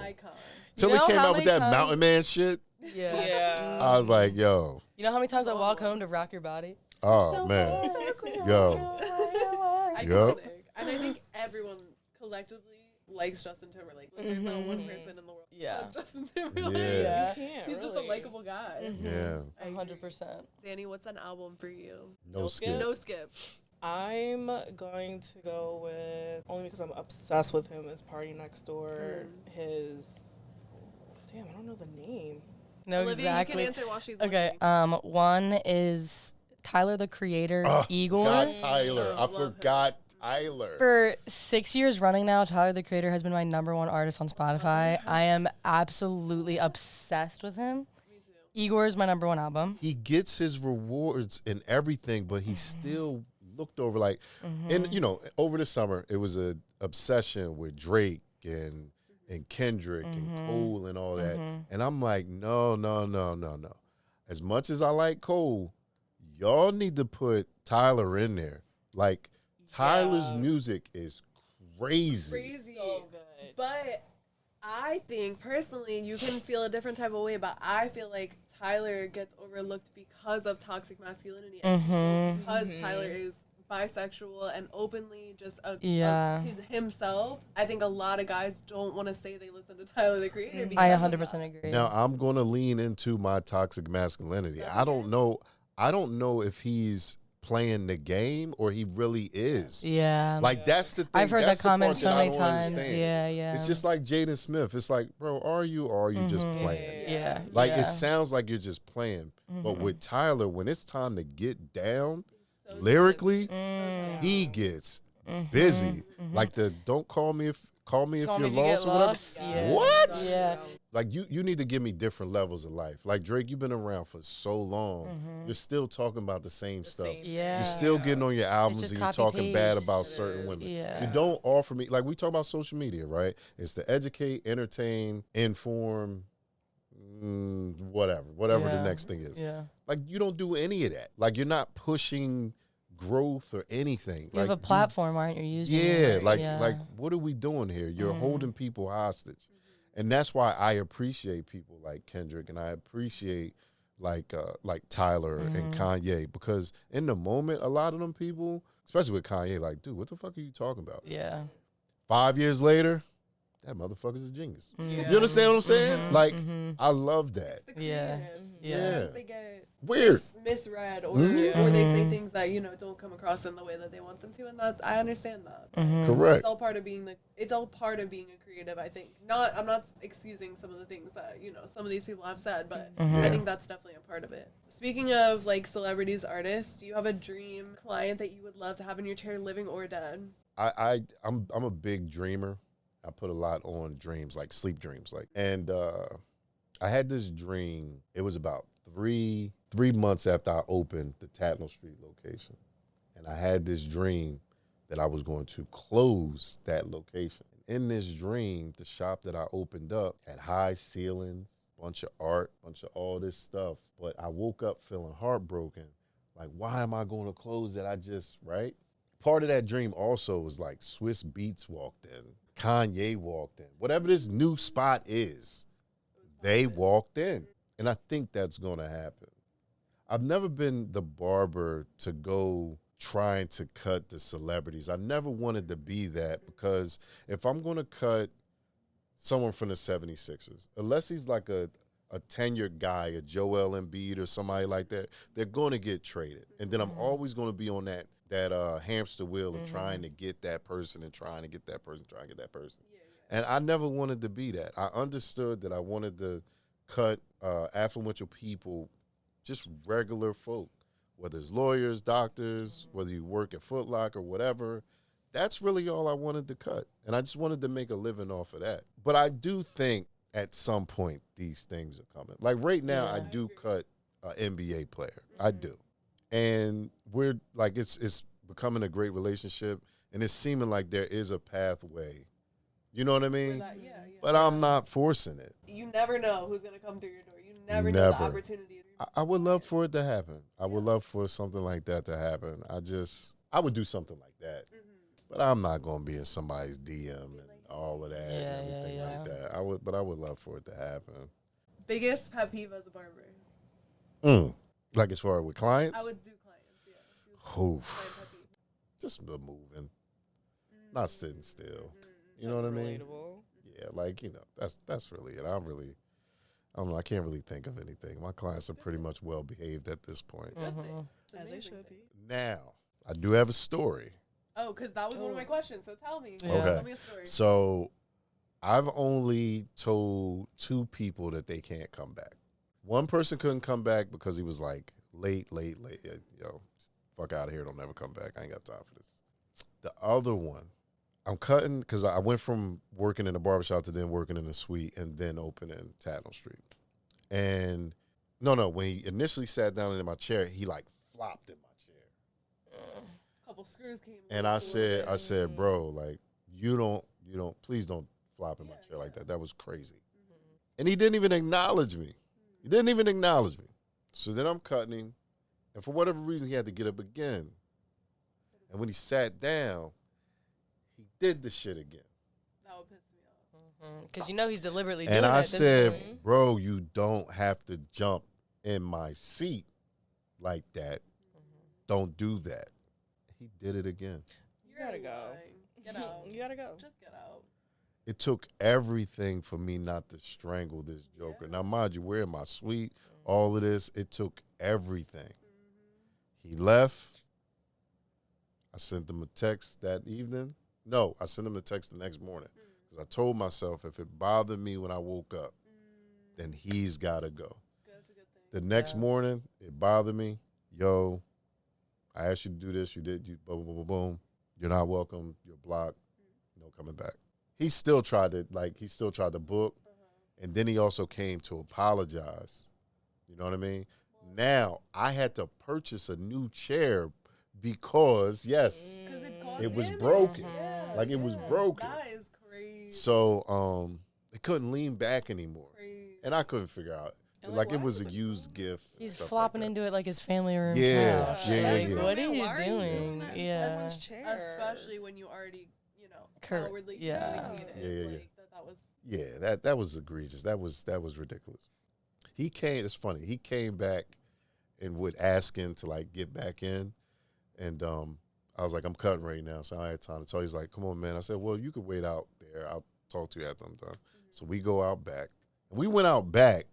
C: Till he came out with that Mountain Man shit.
B: Yeah.
C: I was like, yo.
B: You know how many times I walk home to Rock Your Body?
C: Oh, man. Yo.
A: Iconic. And I think everyone collectively likes Justin Timberlake. Like, there's not one person in the world who likes Justin Timberlake.
C: Yeah.
A: He's just a likable guy.
C: Yeah.
B: 100%.
A: Danny, what's an album for you?
C: No skip.
A: No skip.
D: I'm going to go with, only because I'm obsessed with him, is Party Next Door. Damn, I don't know the name.
B: No,
A: Olivia,
B: exactly.
A: you can answer while she's
B: okay.
A: looking.
B: One is Tyler the Creator, Igor.
C: I forgot Tyler.
B: For 6 years running now, Tyler the Creator has been my number one artist on Spotify. I am absolutely obsessed with him.
A: Me too.
B: Igor is my number one album.
C: He gets his rewards and everything, but he still looked over like, and you know, over the summer it was a obsession with Drake and Kendrick and Cole and all that, and I'm like, no. As much as I like Cole, y'all need to put Tyler in there. Like, Tyler's music is crazy.
D: So good.
A: But I think personally, you can feel a different type of way, but I feel like Tyler gets overlooked because of toxic masculinity. Because Tyler is bisexual and openly just he's himself. I think a lot of guys don't want to say they listen to Tyler the Creator.
B: I 100% agree.
C: Now I'm gonna lean into my toxic masculinity. I don't know if he's playing the game or he really is.
B: Yeah.
C: Like, that's the thing.
B: I've heard
C: that's
B: that comment
C: the
B: so
C: part that I
B: many
C: don't
B: times.
C: understand.
B: Yeah.
C: It's just like Jaden Smith. It's like, bro, are you just playing?
B: Yeah.
C: Like, it sounds like you're just playing. But with Tyler, when it's time to get down lyrically, he gets busy. Like the don't call me if you're lost or whatever.
B: Yeah.
C: What?
B: Yeah.
C: Like, you need to give me different levels of life. Like, Drake, you've been around for so long. You're still talking about the same stuff.
B: Yeah.
C: You're still getting on your albums
B: just
C: and you're talking bad
B: copy-paste.
C: about certain women.
B: Yeah.
C: You don't offer me, like, we talk about social media, right? It's to educate, entertain, inform, whatever the next thing is.
B: Yeah.
C: Like, you don't do any of that. Like, you're not pushing growth or anything.
B: You have a platform, aren't you? Using it?
C: Like what are we doing here? You're holding people hostage. And that's why I appreciate people like Kendrick, and I appreciate like Tyler and Kanye, because in the moment, a lot of them people, especially with Kanye, like, dude, what the fuck are you talking about?
B: Yeah.
C: 5 years later, that motherfucker's a genius. You understand what I'm saying? Like, I love that.
B: Yeah.
A: They get
C: Weird.
A: misread or they say things that, you know, don't come across in the way that they want them to, and that I understand that.
C: Correct.
A: It's all part of being a creative, I think. I'm not excusing some of the things that, you know, some of these people have said, but I think that's definitely a part of it. Speaking of like celebrities, artists, do you have a dream client that you would love to have in your chair, living or dead?
C: I'm a big dreamer. I put a lot on dreams, like sleep dreams, and I had this dream. It was about three months after I opened the Tatnall Street location, and I had this dream that I was going to close that location. In this dream, the shop that I opened up had high ceilings, bunch of art, bunch of all this stuff. But I woke up feeling heartbroken. Like, why am I going to close that? Right? Part of that dream also was like Swiss Beats walked in, Kanye walked in, whatever this new spot is, they walked in. And I think that's going to happen. I've never been the barber to go trying to cut the celebrities. I never wanted to be that, because if I'm going to cut someone from the 76ers, unless he's like a tenured guy, a Joel Embiid or somebody like that, they're going to get traded. And then I'm always going to be on that hamster wheel of trying to get that person and trying to get that person, trying to get that person. And I never wanted to be that. I understood that I wanted to cut affluential people, just regular folk, whether it's lawyers, doctors, whether you work at Foot Locker, whatever. That's really all I wanted to cut. And I just wanted to make a living off of that. But I do think at some point these things are coming. Like right now, I do cut an NBA player. I do. And we're like, it's becoming a great relationship, and it's seeming like there is a pathway. You know what I mean? But I'm not forcing it.
A: You never know who's going to come through your door. You never know the opportunity.
C: I would love for it to happen. I would love for something like that to happen. I would do something like that. But I'm not going to be in somebody's DM and all of that and everything like that. I would love for it to happen.
A: Biggest pet peeve as a barber?
C: Like as far as with clients?
A: I would do clients,
C: Just moving. Not sitting still. You know what I mean? Yeah, like, you know, that's really it. I don't know. I can't really think of anything. My clients are pretty much well behaved at this point.
D: As they should be.
C: Now, I do have a story.
A: Oh, because that was one of my questions. So tell me.
C: Okay.
A: Tell me a story.
C: So I've only told 2 people that they can't come back. One person couldn't come back because he was like late. Yo, fuck out of here. Don't never come back. I ain't got time for this. The other one, I'm cutting because I went from working in a barbershop to then working in a suite and then opening Tatnall Street. And when he initially sat down in my chair, he like flopped in my chair.
A: A couple screws came.
C: And I said, bro, like you don't, please don't flop in my chair like that. That was crazy. And he didn't even acknowledge me. So then I'm cutting him, and for whatever reason, he had to get up again. And when he sat down, he did the shit again.
A: That would piss me off.
B: Because you know he's deliberately doing it.
C: And I
B: at this
C: said,
B: point.
C: bro, you don't have to jump in my seat like that. Don't do that. He did it again.
D: You gotta go.
A: Get out.
D: You gotta go.
A: Just get out.
C: It took everything for me not to strangle this joker. Now, mind you, we're in my suite, all of this. It took everything. He left. I sent him a text that evening. No, I sent him a text the next morning because I told myself if it bothered me when I woke up, then he's got to go.
A: That's a good thing.
C: The next morning, it bothered me. Yo, I asked you to do this. You did. You boom, boom, boom, boom. You're not welcome. You're blocked. No coming back. He still tried to book, and then he also came to apologize. You know what I mean? Now, I had to purchase a new chair because, yes, it was broken. Like, it was broken.
A: That is crazy.
C: So, it couldn't lean back anymore.
A: Crazy.
C: And I couldn't figure out. Like, it was a used gift.
B: He's flopping into it like his family room.
C: Yeah,
B: couch.
C: yeah,
B: Like,
C: yeah.
B: what are you
D: Why are you
B: doing?
D: doing that in
B: Yeah.
D: someone's chair?
A: Especially when you already,
B: Correct.
A: outwardly
B: Yeah.
A: communicated.
C: Yeah.
A: Like, that was.
C: Yeah, that was egregious. That was ridiculous. It's funny. He came back and would ask him to like get back in. And I was like, I'm cutting right now, so I had time to talk. He's like, come on, man. I said, well, you could wait out there. I'll talk to you after I'm done. So we go out back. And we went out back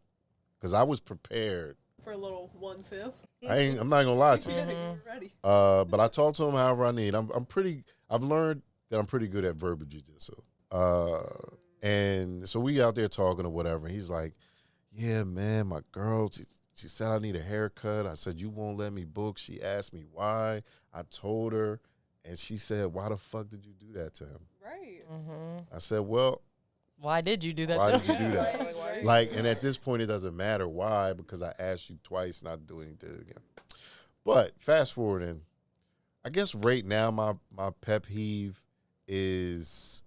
C: because I was prepared.
A: For a little 1-2.
C: I'm not gonna lie to you.
A: Yeah, you were ready.
C: But I talked to him however I need. I've learned that I'm pretty good at verbal jiu-jitsu. And so we out there talking or whatever. And he's like, yeah, man, my girl, she said I need a haircut. I said, you won't let me book. She asked me why. I told her. And she said, why the fuck did you do that to him?
A: Right.
C: I said, well,
B: Why did you do that?
C: why
B: to
C: did you
B: him?
C: do that?
A: Right.
C: Like, and at this point, it doesn't matter why, because I asked you twice not to do anything again. But fast forwarding, I guess right now my pet peeve is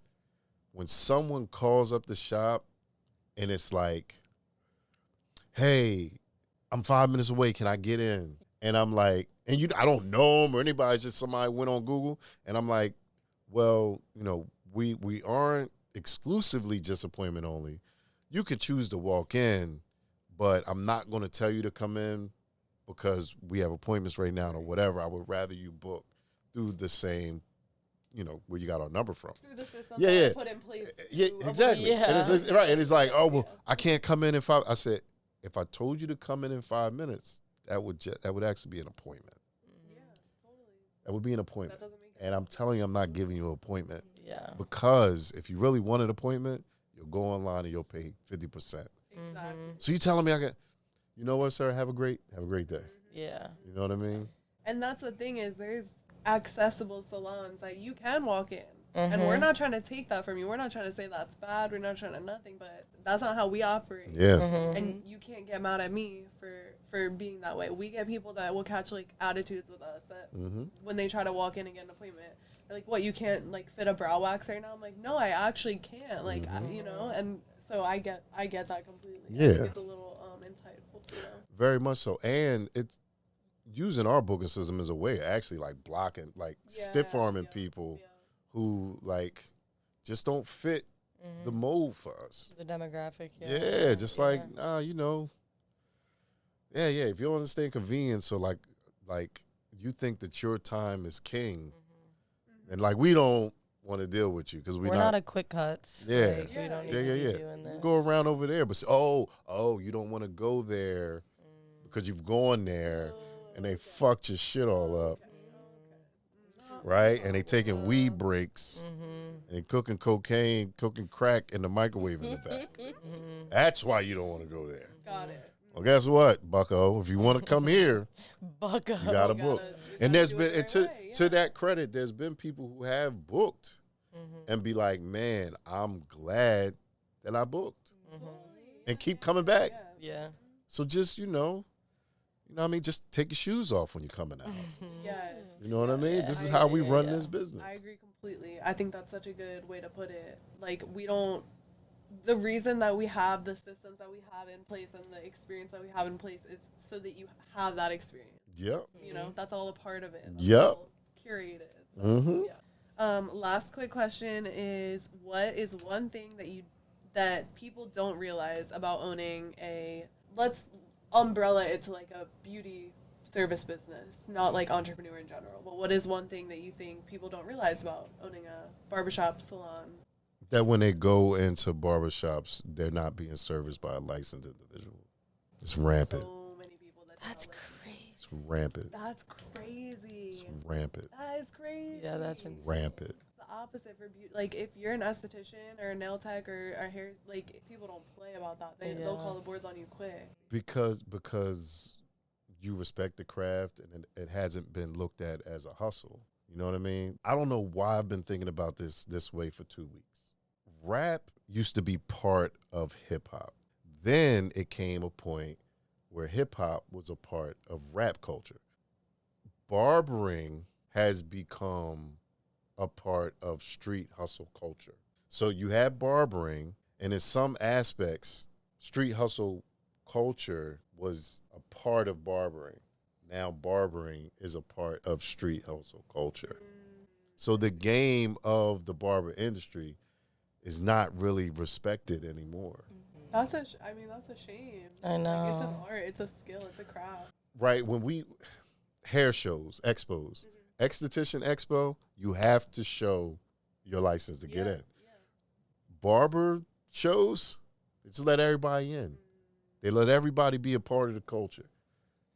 C: when someone calls up the shop and it's like, hey, I'm 5 minutes away. Can I get in? And I'm like, I don't know them or anybody. It's just somebody went on Google. And I'm like, well, we aren't exclusively just appointment only. You could choose to walk in, but I'm not going to tell you to come in because we have appointments right now or whatever. I would rather you book. through the same, you know, where you got our number from.
A: Through the system
C: Yeah,
A: that
C: yeah.
A: I put in place.
C: Yeah, exactly.
B: Yeah.
C: And it's right. And it's like, oh, well, I can't come in 5. I said, if I told you to come in 5 minutes, that would actually be an appointment.
A: Yeah, totally.
C: That would be an appointment.
A: That doesn't make
C: And I'm telling you, I'm not giving you an appointment.
B: Yeah.
C: Because if you really want an appointment, you'll go online and you'll pay 50%.
A: Exactly.
C: So you telling me you know what, sir? Have a great day.
B: Yeah.
C: You know what I mean?
A: And that's the thing is there's accessible salons that you can walk in. And we're not trying to take that from you. We're not trying to say that's bad. We're not trying to nothing, but that's not how we operate.
C: Yeah.
A: And you can't get mad at me for being that way. We get people that will catch like attitudes with us that when they try to walk in and get an appointment, they're like, what, you can't like fit a brow wax right now? I'm like, no, I actually can't. Like, you know, and so I get that completely.
C: Yeah.
A: I think it's a little entitled, you know.
C: Very much so. And it's using our booking system as a way of actually like blocking, like stiff arming people who like just don't fit the mold for us.
B: The demographic.
C: Yeah, just like, you know. Yeah. If you don't understand convenience, so like you think that your time is king, and like we don't want to deal with you because
B: we're not a quick cuts.
C: Yeah.
B: Like, we don't need to be doing this.
C: You go around over there, but you don't want to go there because you've gone there and they fucked your shit all up. Right? And they taking weed breaks and cooking cocaine, cooking crack in the microwave in the back. That's why you don't want to go there.
A: Got it.
C: Well, guess what, bucko? If you want to come here,
B: bucko,
C: you got to book. And there's been, and to that credit, there's been people who have booked and be like, man, I'm glad that I booked. And keep coming back.
B: Yeah.
C: So just, you know what I mean? Just take your shoes off when you're coming out.
A: Yes.
C: You know what I mean? This is how we run this business.
A: I agree completely. I think that's such a good way to put it. Like, the reason that we have the systems that we have in place and the experience that we have in place is so that you have that experience.
C: Yep.
A: You know, that's all a part of it. That's
C: Yep.
A: all curated. So, last quick question is, what is one thing that people don't realize about owning let's umbrella it to like a beauty service business, not like entrepreneur in general, but what is one thing that you think people don't realize about owning a barbershop, salon?
C: That when they go into barbershops, they're not being serviced by a licensed individual. It's rampant.
A: So many people
B: That's crazy.
C: It's rampant.
A: That's crazy.
C: It's rampant.
A: That is crazy.
B: Yeah, that's insane.
C: Rampant.
A: The opposite for beauty. Like, if you're an esthetician or a nail tech or a hair, like, people don't play about that. They'll call the boards on you quick.
C: Because you respect the craft and it hasn't been looked at as a hustle. You know what I mean? I don't know why I've been thinking about this way for 2 weeks. Rap used to be part of hip hop. Then it came a point where hip hop was a part of rap culture. Barbering has become a part of street hustle culture. So you have barbering, and in some aspects, street hustle culture was a part of barbering. Now barbering is a part of street hustle culture. So the game of the barber industry is not really respected anymore.
A: That's a shame.
B: I know.
A: Like, it's an art. It's a skill. It's a craft.
C: Right, when we hair shows, expos, esthetician expo, you have to show your license to get in. Barber shows, they just let everybody in. They let everybody be a part of the culture.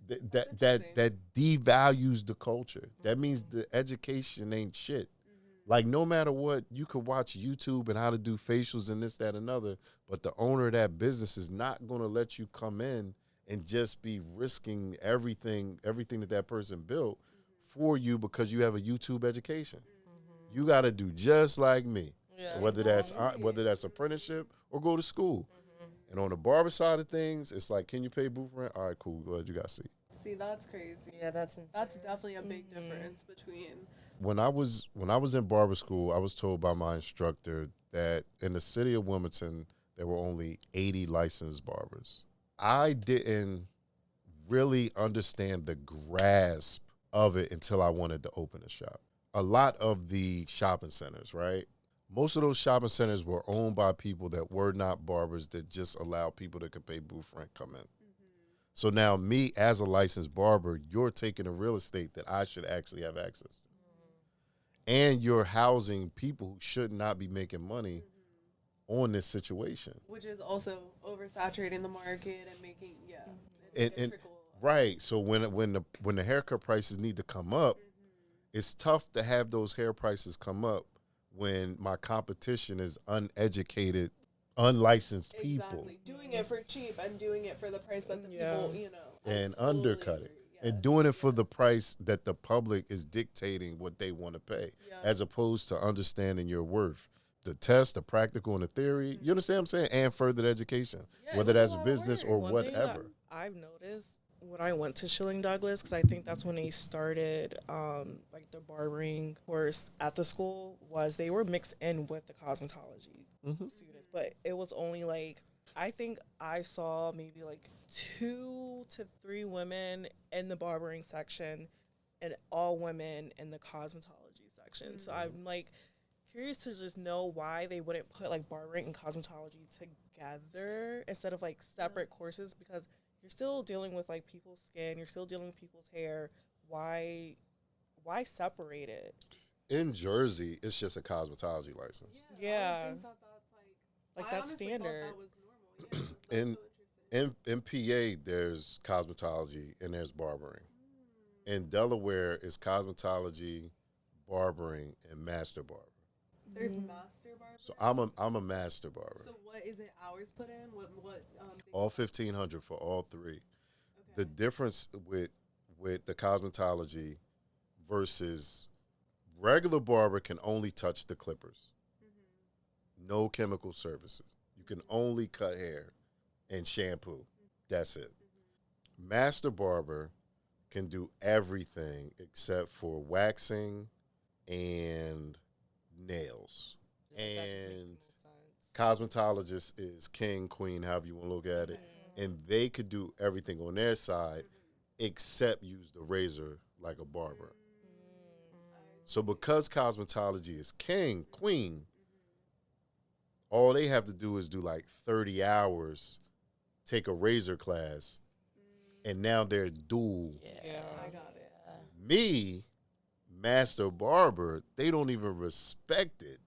C: That devalues the culture. That means the education ain't shit. Like, no matter what, you could watch YouTube and how to do facials and this, that, and other, but the owner of that business is not going to let you come in and just be risking everything that person built for you because you have a YouTube education. You got to do just like me, whether that's apprenticeship or go to school. And on the barber side of things, it's like, can you pay booth rent? All right, cool. Go ahead, you got to see.
A: See, that's crazy.
B: Yeah, that's insane.
A: That's definitely a big difference between.
C: When I was in barber school, I was told by my instructor that in the city of Wilmington, there were only 80 licensed barbers. I didn't really understand the grasp of it until I wanted to open a shop. A lot of the shopping centers, right? Most of those shopping centers were owned by people that were not barbers that just allowed people that could pay booth rent come in. So now me as a licensed barber, you're taking a real estate that I should actually have access to. and you're housing people who should not be making money on this situation.
A: Which is also oversaturating the market and making,
C: And right. So when the haircut prices need to come up, it's tough to have those hair prices come up when my competition is uneducated, unlicensed people.
A: Doing it for cheap and doing it for the price that the people, you know.
C: And undercut it. And doing it for the price that the public is dictating what they want to pay, as opposed to understanding your worth. The test, the practical, and the theory. You understand what I'm saying? And further education, whether that's business or whatever.
D: I've noticed when I went to Schilling Douglas, because I think that's when they started like the barbering course at the school, was they were mixed in with the cosmetology students. But it was only like, I think I saw maybe like 2 to 3 women in the barbering section and all women in the cosmetology section. So I'm like curious to just know why they wouldn't put like barbering and cosmetology together instead of like separate courses, because you're still dealing with like people's skin, you're still dealing with people's hair. Why separate it?
C: In Jersey, it's just a cosmetology license.
D: Yeah.
A: I think that's
D: like that's standard.
A: That was normal.
C: In PA, there's cosmetology and there's barbering. In Delaware, it's cosmetology, barbering, and master barber.
A: There's master barber.
C: So I'm a master barber.
A: So what is it? Hours put in? What?
C: All 1,500 for all 3. Okay. The difference with the cosmetology versus regular barber can only touch the clippers. No chemical services. You can only cut hair and shampoo. That's it. Master barber can do everything except for waxing and nails. And cosmetologist is king, queen, however you want to look at it. And they could do everything on their side except use the razor like a barber. So because cosmetology is king, queen, all they have to do is do like 30 hours, take a razor class, and now they're dual.
D: Yeah.
A: I got it.
C: Me, master barber, they don't even respect it.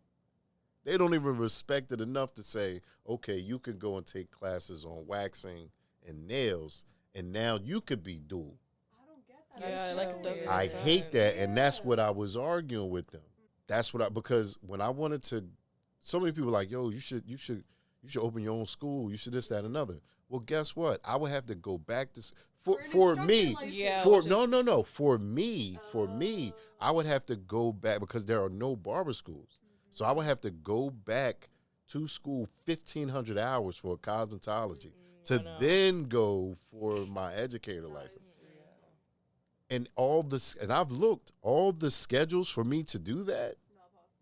C: They don't even respect it enough to say, okay, you can go and take classes on waxing and nails, and now you could be dual.
A: I don't get that.
D: Yeah, like it doesn't
C: I
D: make
C: hate
D: sense.
C: that, and that's what I was arguing with them. That's what because when I wanted to, so many people were like, yo, you should open your own school. You should this, that, and another. Well, guess what? I would have to go back to for me. For me, I would have to go back because there are no barber schools. So I would have to go back to school 1,500 hours for cosmetology to then go for my educator license. And I've looked, all the schedules for me to do that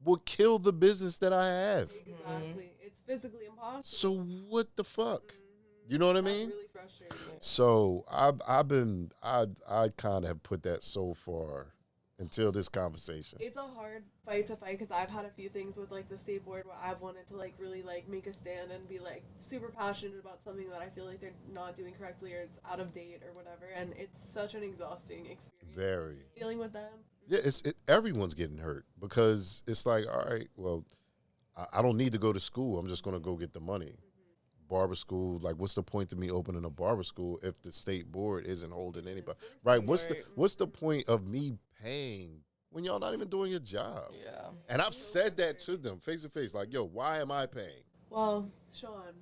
C: will kill the business that I have.
A: Exactly. It's physically impossible.
C: So what the fuck? You know what I mean?
A: That's really frustrating.
C: So I kind of have put that so far until this conversation.
A: It's a hard fight to fight because I've had a few things with like the state board where I've wanted to like really like make a stand and be like super passionate about something that I feel like they're not doing correctly or it's out of date or whatever, and it's such an exhausting experience.
C: Very.
A: Dealing with them.
C: Yeah, everyone's getting hurt because it's like, all right, well, I don't need to go to school. I'm just going to go get the money. Barber school, like, what's the point to me opening a barber school if the state board isn't holding anybody? Right? What's the point of me paying when y'all not even doing your job?
B: Yeah.
C: And I've said that to them face to face, like, yo, why am I paying?
A: Well, Shaun,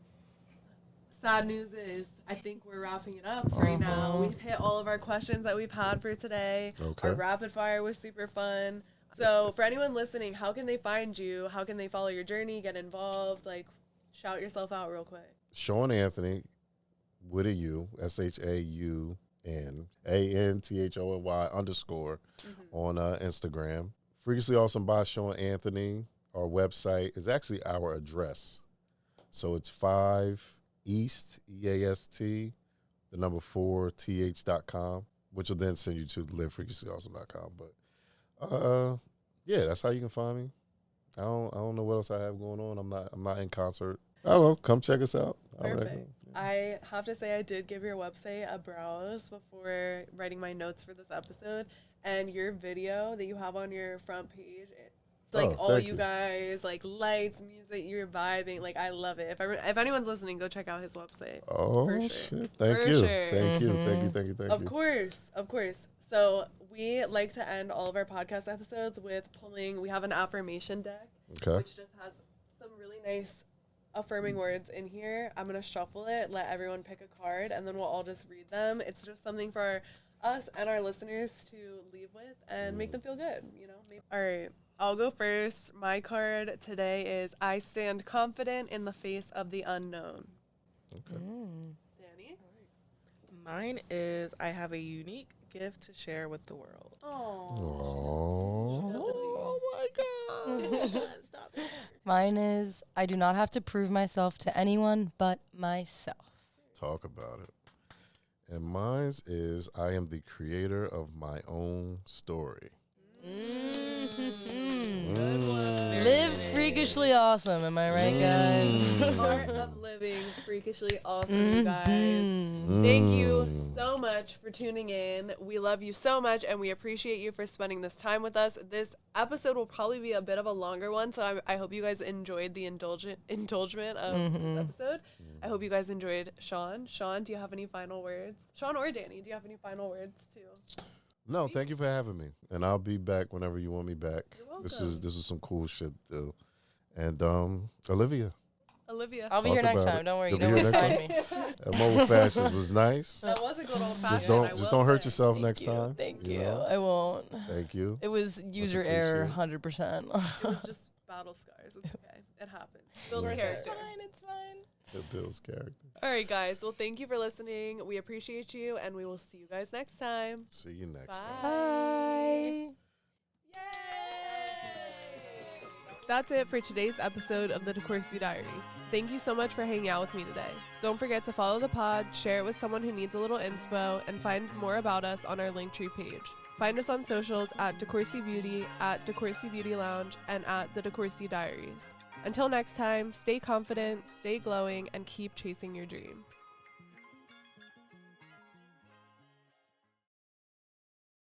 A: sad news is I think we're wrapping it up right now. We've hit all of our questions that we've had for today.
C: Okay.
A: Our rapid fire was super fun. So for anyone listening, how can they find you? How can they follow your journey, get involved? Like, shout yourself out real quick.
C: Shaun Anthony with a U, ShaunAnthony _ on Instagram. Freakishly Awesome by Shaun Anthony. Our website is actually our address. So it's 5 East, EAST, the number 4, TH.com, which will then send you to livefreakishlyawesome.com. But yeah, that's how you can find me. I don't know what else I have going on. I'm not in concert. Oh, well, come check us out.
A: Perfect. I have to say I did give your website a browse before writing my notes for this episode. And your video that you have on your front page, it Like all
C: thank
A: you guys, like lights, music, you're vibing. Like I love it. If anyone's listening, go check out his website.
C: Oh,
A: For sure.
C: shit. Thank
A: For
C: you.
A: sure.
C: Thank you. Thank you. Thank you. Thank you.
A: Of course, of course. So we like to end all of our podcast episodes with pulling. We have an affirmation deck,
C: Okay.
A: which just has some really nice affirming words in here. I'm gonna shuffle it, let everyone pick a card, and then we'll all just read them. It's just something for us and our listeners to leave with and make them feel good. You know. All right. I'll go first. My card today is I stand confident in the face of the unknown.
C: Okay.
A: Danny?
D: Mine is I have a unique gift to share with the world.
C: Oh my God.
D: Stop.
B: Mine is I do not have to prove myself to anyone but myself.
C: Talk about it. And mine is I am the creator of my own story.
B: Live freakishly awesome, am I right, guys?
A: The art of living freakishly awesome, you guys. Thank you so much for tuning in. We love you so much, and we appreciate you for spending this time with us. This episode will probably be a bit of a longer one, so I hope you guys enjoyed the indulgement of this episode. I hope you guys enjoyed Shaun. Shaun, do you have any final words? Shaun or Danny, do you have any final words too?
C: No, thank you for having me. And I'll be back whenever you want me back.
A: You're welcome.
C: This is some cool shit to do. And Olivia.
B: I'll be here
C: Talk
B: next
C: about
B: time.
C: it.
B: Don't worry. You
C: You'll
B: know
C: be
B: where
C: here
B: to
C: next
B: find me.
C: Mobile Fashions was nice.
A: That was a good old fashioned.
C: Just don't hurt yourself next
B: Thank you.
C: time.
B: Thank
C: you
B: you.
C: know?
B: I won't.
C: Thank you.
B: It was user error,
C: appreciate
B: 100%.
A: It was just battle scars. It's okay. It happens. Builds character.
B: It's fine.
C: It builds character.
A: All right, guys. Well, thank you for listening. We appreciate you, and we will see you guys next time.
C: See you next time.
B: Bye.
A: Yay! That's it for today's episode of the DeCourcy Diaries. Thank you so much for hanging out with me today. Don't forget to follow the pod, share it with someone who needs a little inspo, and find more about us on our Linktree page. Find us on socials at DeCourcy Beauty, at DeCourcy Beauty Lounge, and at the DeCourcy Diaries. Until next time, stay confident, stay glowing, and keep chasing your dreams.